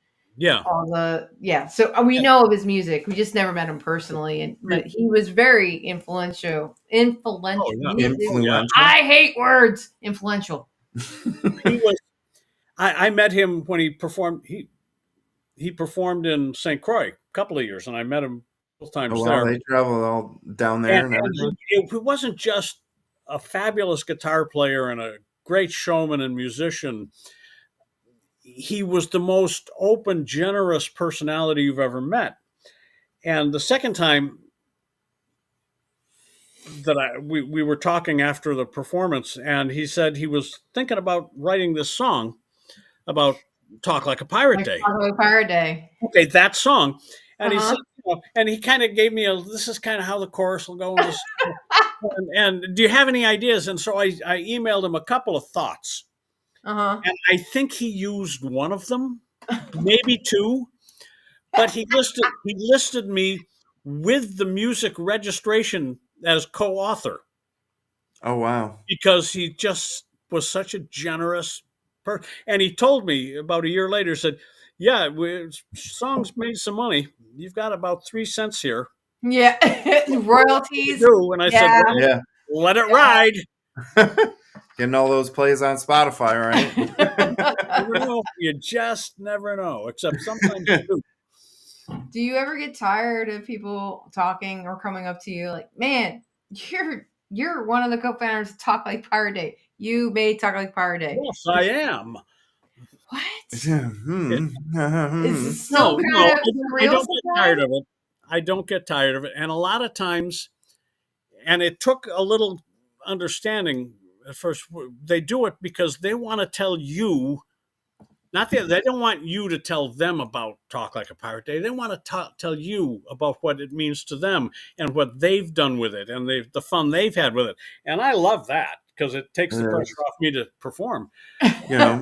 all so we know of his music. We just never met him personally, but he was very influential. I hate words. Influential. He was. I met him when he performed. He performed in St. Croix a couple of years, and I met him both times there. They traveled all down there. And it wasn't just a fabulous guitar player and a great showman and musician. He was the most open, generous personality you've ever met. And the second time we were talking after the performance, and he said he was thinking about writing this song about Talk Like a Pirate Like Day. Ahoy Pirate Day. Okay, that song. And he Uh-huh. said, and he kind of gave me this is kind of how the chorus will go. And do you have any ideas? And so I emailed him a couple of thoughts. Uh-huh. And I think he used one of them, maybe two, but he listed me with the music registration as co-author Oh wow. because he just was such a generous person. And he told me about a year later, said, yeah, songs made some money. You've got about 3 cents here. Yeah. Royalties. And I said, Yeah. well, Yeah. let it ride. Getting all those plays on Spotify, right? Never know. You just never know, except sometimes you do. Do you ever get tired of people talking or coming up to you like, man, you're one of the co-founders of Talk Like Pirate Day. You made Talk Like Pirate Day. Yes, I am. What? Is it still No, kind of I surreal don't get tired sometimes? of it. I don't get tired of it. And a lot of times, and it took a little understanding at first, they do it because they want to tell you, they don't want you to tell them about Talk Like a Pirate Day. They want to tell you about what it means to them and what they've done with it and the fun they've had with it. And I love that because it takes the pressure off me to perform. You know,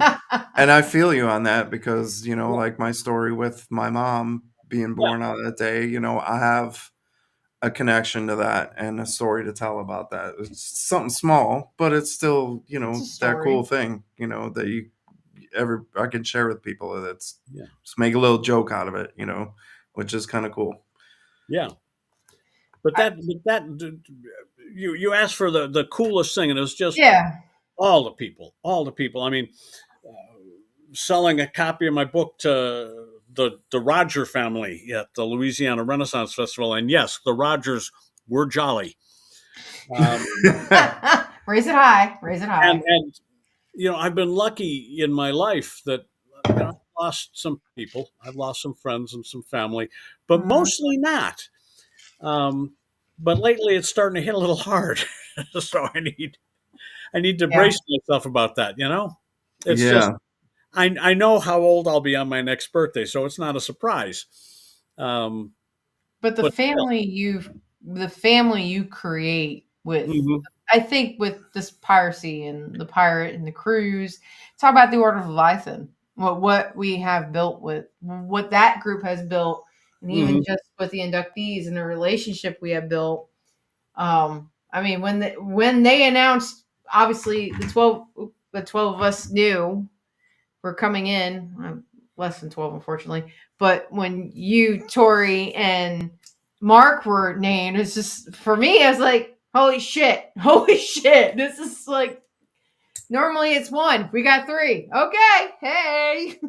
and I feel you on that because, you know, like my story with my mom being born on that day, you know, I have a connection to that and a story to tell about that. It's something small, but it's still, you know, It's a that story. cool thing, you know, that I can share with people. That's Yeah. just make a little joke out of it, you know, which is kind of cool. Yeah. But you asked for the coolest thing, and it was just Yeah. all the people. I mean, selling a copy of my book to the Roger family at the Louisiana Renaissance Festival, and yes, the Rogers were jolly. Raise it high. Raise it high. And you know, I've been lucky in my life that I've lost some people, I've lost some friends and some family, but mostly not. But lately, it's starting to hit a little hard, so I need to brace myself about that. You know, it's just I know how old I'll be on my next birthday, so it's not a surprise. But the family you create with, I think, with this piracy and the pirate and the cruise. Talk about the Order of Leviathan. What we have built with what that group has built, and even just with the inductees and the relationship we have built. I mean, when they announced, obviously the 12 of us knew we're coming in. Less than 12, unfortunately. But when you, Tori, and Mark were named, it's just, for me, I was like, holy shit. This is like, normally it's one. We got three. Okay. Hey.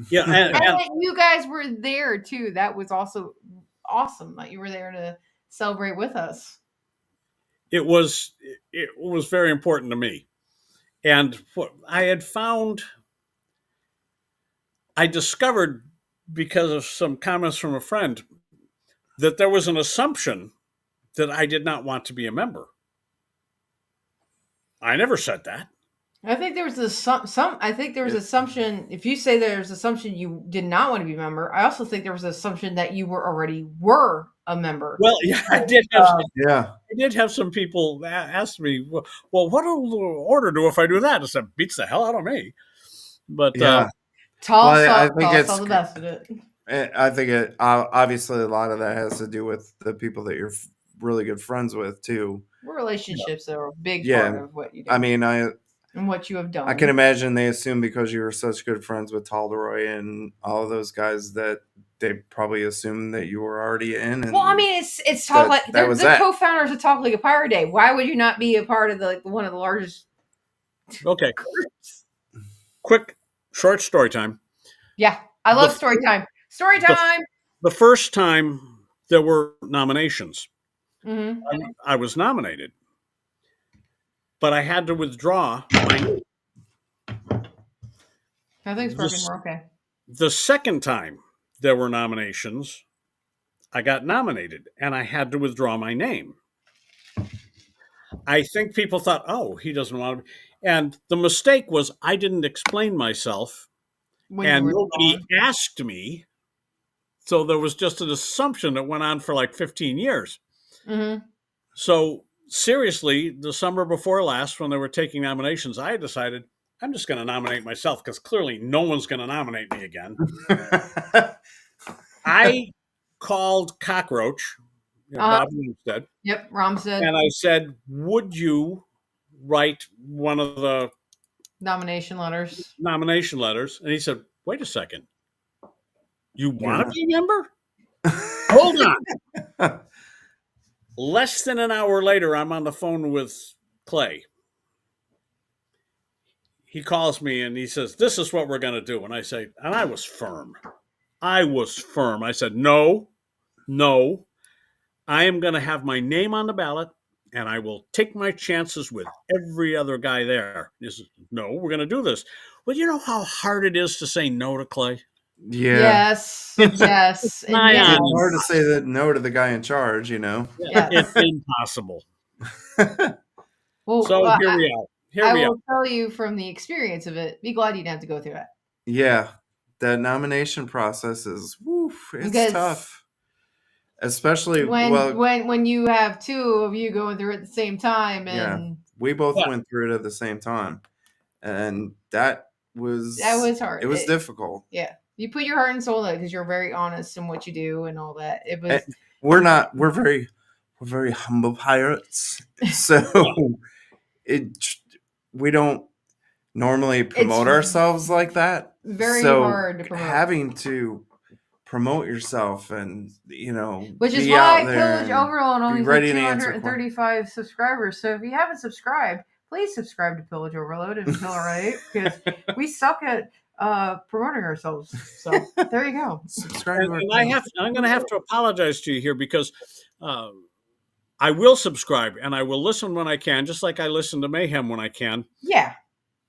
Yeah. And you guys were there too. That was also awesome that you were there to celebrate with us. It was very important to me. And what I discovered because of some comments from a friend that there was an assumption that I did not want to be a member. I never said that. I think there was I think there was assumption. If you say there's assumption you did not want to be a member, I also think there was an assumption that you were a member. Well, yeah, I did have some people ask me, well, what will the order do if I do that? I said, beats the hell out of me. But Tall saw the best of it. I think it obviously a lot of that has to do with the people that you're really good friends with too. Relationships are a big part of what you do. I mean, and what you have done. I can imagine they assume because you were such good friends with Talderoy and all of those guys that they probably assumed that you were already in. And well, I mean, it's Talk Like they're the co-founders of Talk Like a Pirate Day. Why would you not be a part of one of the largest? Okay. Quick, short story time. Yeah, I love story time. Story time. The first time there were nominations, I was nominated, but I had to withdraw my. Nothing's broken. We're okay. The second time there were nominations, I got nominated, and I had to withdraw my name. I think people thought, oh, he doesn't want to be. And the mistake was I didn't explain myself When you and were nobody gone. asked me. So there was just an assumption that went on for like 15 years. Mm-hmm. So seriously, the summer before last, when they were taking nominations, I decided I'm just going to nominate myself because clearly no one's going to nominate me again. I called Cockroach, Bob Winstead, Yep, Romstead and I said, would you write one of the nomination letters. nomination letters? And he said, wait a second. You want to Yeah. be a member? Hold on. Less than an hour later, I'm on the phone with Clay. He calls me and he says, this is what we're going to do. And I say, and I was firm. I said, no, I am going to have my name on the ballot and I will take my chances with every other guy there. He says, no, we're going to do this. Well, you know how hard it is to say no to Clay? Yeah. Yes. Yes. And nigh yes. It's on. hard to say that no to the guy in charge, you know. Yes. It's impossible. Well, So here we are. I will tell you from the experience of it, be glad you didn't have to go through it. Yeah. That nomination process is it's Because tough. Especially when you have two of you going through it at the same time, and we both went through it at the same time. And that was hard. It was difficult. Yeah. You put your heart and soul in it because you're very honest in what you do and all that. It was we're very humble pirates. So we don't normally promote ourselves like that. Very hard to promote. Having to promote yourself and which is why Pillage Overload only has 235 subscribers. So if you haven't subscribed, please subscribe to Pillage Overload and Parlay because we suck at promoting ourselves. So there you go. Subscribe. And I'm going to have to apologize to you here because I will subscribe and I will listen when I can, just like I listen to Mayhem when I can. Yeah.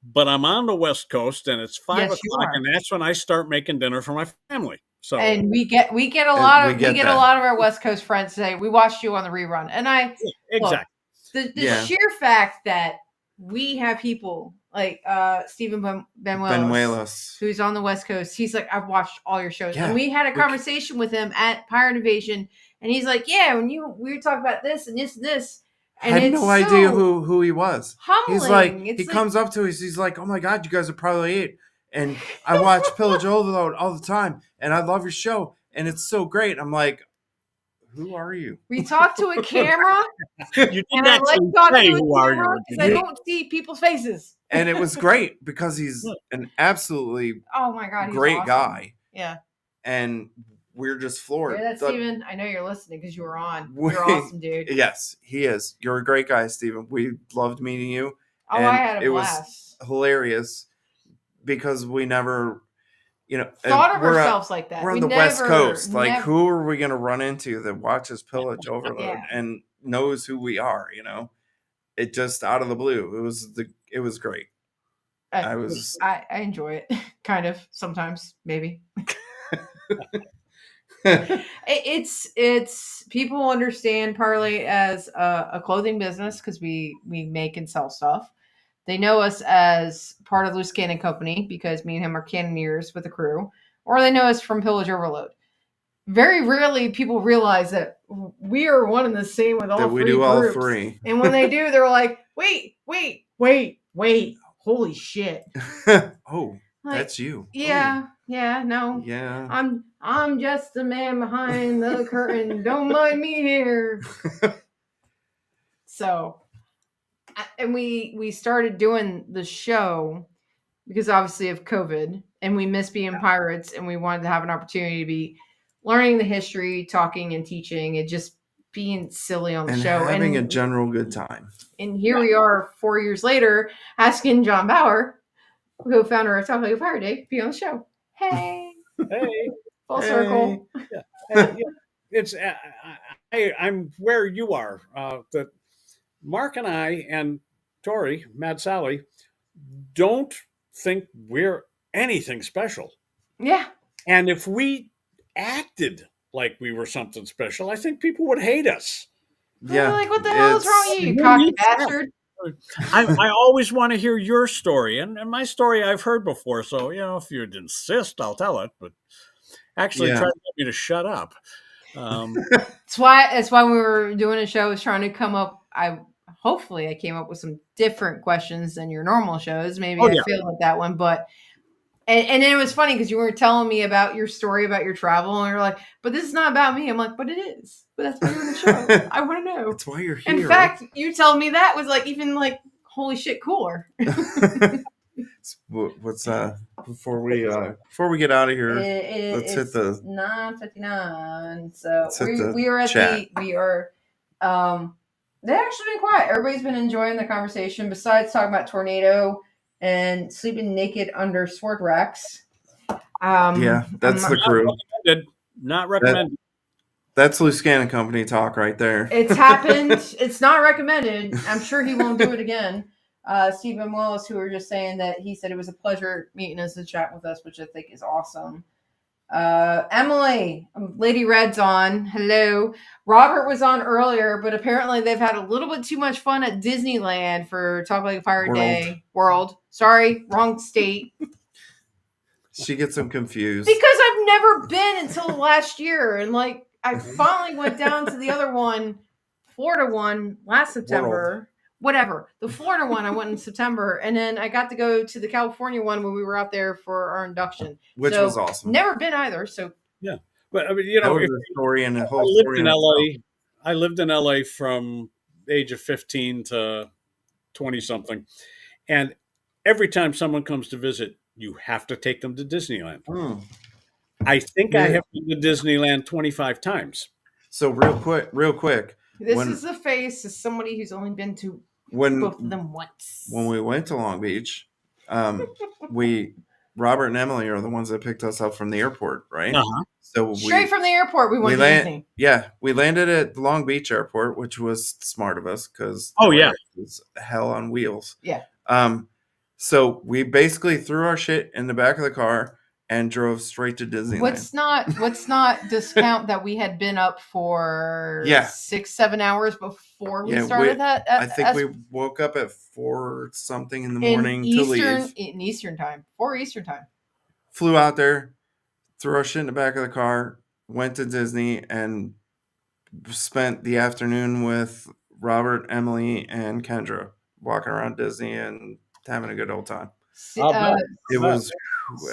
But I'm on the West Coast and it's 5 o'clock, and that's when I start making dinner for my family. So and we get a lot of our West Coast friends say we watched you on the rerun, and exactly the sheer fact that we have people like Stephen Benuelos, who's on the West Coast. He's like, I've watched all your shows, and we had a conversation with him at Pirate Invasion, and he's like, yeah, when we were talking about this and this and this. And I had no idea who he was. Humbling. He's like, he comes up to us. He's like, oh my God, you guys are probably it. And I watch Pillage Overload all the time. And I love your show. And it's so great. I'm like, who are you? We talk to a camera. You and I like talking to a camera because I don't see people's faces. And it was great because he's an absolutely great awesome guy. Yeah. And we're just floored. Yeah, that's Steven. I know you're listening because you were on. You're awesome, dude. Yes, he is. You're a great guy, Steven. We loved meeting you. Oh, I had a blast. It was hilarious because we never, thought of ourselves like that. We're on the West Coast. Like, who are we going to run into that watches Pillage Overload and knows who we are? It just out of the blue. It was great. I enjoy it, kind of sometimes, maybe. It's people understand Parlay as a clothing business because we make and sell stuff. They know us as part of Loose Cannon Company because me and him are cannoneers with the crew, or they know us from Pillage Overload. Very rarely people realize that we are one and the same with all three. We do groups. all three, and when they do, they're like, "Wait, holy shit!" Oh, that's you. Yeah. Oh. Yeah, no. Yeah. I'm just the man behind the curtain. Don't mind me here. So, and we started doing the show because obviously of COVID, and we miss being pirates, and we wanted to have an opportunity to be learning the history, talking and teaching, and just being silly on the show. Having a general good time. And here we are 4 years later asking John Baur, co-founder of Tahoe Pirate Day, to be on the show. Hey, full circle. Yeah. It's I'm where you are. That Mark and I and Tori, Mad Sally, don't think we're anything special. Yeah. And if we acted like we were something special, I think people would hate us. They're like, what the hell is wrong with you, cocky bastard? I always want to hear your story, and my story I've heard before. So if you'd insist, I'll tell it. But actually, try to get me to shut up. That's why when we were doing a show, I was trying to come up. Hopefully I came up with some different questions than your normal shows. Maybe I failed at that one, but and then it was funny because you were telling me about your story about your travel, and you're like, but this is not about me. I'm like, but it is. But that's why you're in the show. I want to know. That's why you're here. In fact, you telling me that was like even like holy shit cooler. What's before we get out of here? Let's hit the 9:59. So we are at chat. They actually been quiet. Everybody's been enjoying the conversation. Besides talking about tornado and sleeping naked under sword racks. That's the crew. Not recommended. That's Loose Cannon Company talk right there. It's happened. It's not recommended. I'm sure he won't do it again. Stephen Willis, who were just saying that he said it was a pleasure meeting us and chat with us, which I think is awesome. Emily, Lady Red's on. Hello. Robert was on earlier, but apparently they've had a little bit too much fun at Disneyland for Talk Like a Pirate Day. World. Sorry, wrong state. She gets them confused. Because I've never been until last year. And like, I finally went down to the other one, Florida one, last September. Whatever. The Florida one I went in September, and then I got to go to the California one when we were out there for our induction. Which was awesome. Never been either. So yeah. But I mean, story and the whole I lived story in LA. I lived in LA from age of 15 to 20 something. And every time someone comes to visit, you have to take them to Disneyland. I think I have been to Disneyland 25 times. So real quick. This is the face of somebody who's only been to both of them once. When we went to Long Beach, Robert and Emily are the ones that picked us up from the airport, right? Uh-huh. So straight from the airport, we went to Disney. Yeah, we landed at Long Beach Airport, which was smart of us because it was hell on wheels. Yeah. So we basically threw our shit in the back of the car and drove straight to Disneyland. Let's not discount that we had been up for 6-7 hours before we started that. I think we woke up at 4 something in the morning to leave. In Eastern time. 4 Eastern time. Flew out there, threw our shit in the back of the car, went to Disney, and spent the afternoon with Robert, Emily, and Kendra walking around Disney and having a good old time. It was.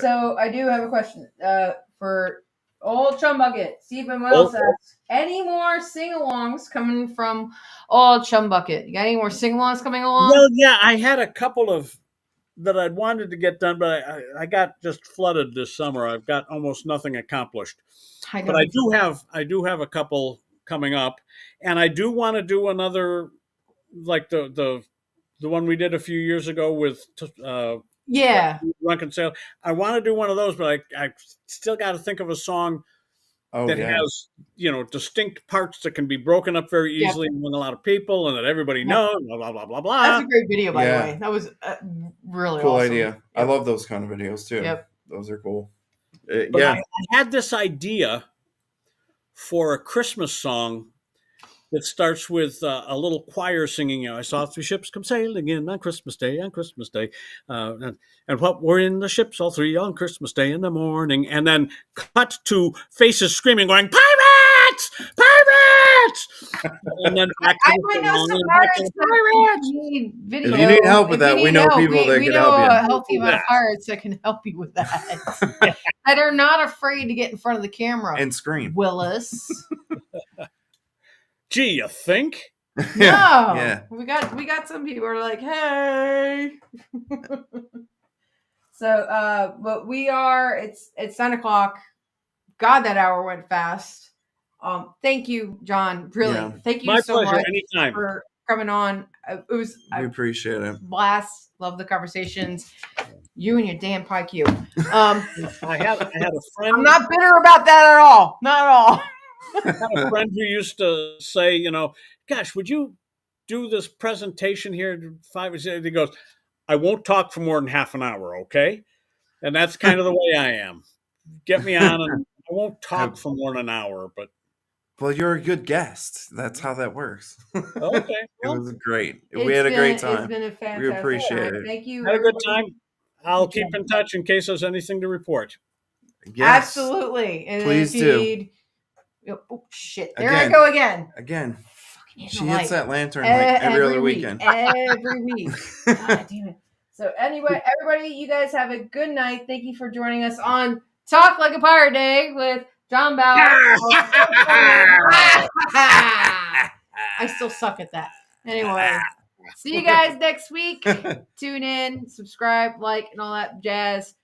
So I do have a question for Old Chum Bucket. Stephen Wells asks, any more sing-alongs coming from Old Chum Bucket? You got any more sing-alongs coming along? Well, yeah, I had a couple of that I'd wanted to get done, but I got just flooded this summer. I've got almost nothing accomplished. But I do have a couple coming up, and I do want to do another, like the one we did a few years ago with Drunken Sailor. I want to do one of those, but I still got to think of a song that has distinct parts that can be broken up very easily among a lot of people, and that everybody knows. Blah blah blah blah blah. That's a great video, by the way. That was really cool awesome. idea. Yep. I love those kind of videos too. Yep, those are cool. But I had this idea for a Christmas song that starts with a little choir singing, I saw 3 ships come sailing in on Christmas Day, and what were in the ships, all 3 on Christmas Day in the morning, and then cut to faces screaming, going, "Pirates! Pirates!" And then back to I know some pirates need video. If you need help with that, we know people that can help you. We know a healthy amount of pirates that can help you with that. That are not afraid to get in front of the camera. And scream. Willis. Gee, you think? No. Yeah. We got some people who are like, hey. So but it's 9:00. God, that hour went fast. Thank you, John. Really. Yeah. Thank you so much for coming on. We appreciate it. Blast. Love the conversations. You and your damn pike you. I had a friend. I'm not bitter about that at all. Not at all. I had a friend who used to say, gosh, would you do this presentation here 5 or 6? He goes, I won't talk for more than half an hour, okay? And that's kind of the way I am. Get me on, and I won't talk for more than an hour, but Well, you're a good guest. That's how that works. Okay. It Well, was great. We had a great time. It's been a fantastic We appreciate time. it. Thank you. had a good everybody. time. I'll keep in touch in case there's anything to report. Yes. Absolutely. And Please if do. you'd- Oh shit! There Again. I go again. Again. Fucking hitting She the hits light. that lantern like every other week. weekend. Every week. God damn it. So anyway, everybody, you guys have a good night. Thank you for joining us on Talk Like a Pirate Day with John Baur. I still suck at that. Anyway, see you guys next week. Tune in, subscribe, like, and all that jazz.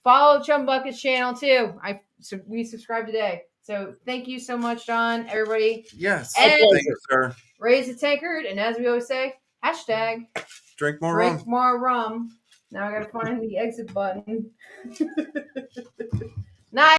Follow Chum Bucket's channel too. We subscribed today. So thank you so much, John, everybody. Yes. And Thank you, sir. raise the tankard, and as we always say, hashtag Drink more drink rum. more rum. Now I gotta find the exit button.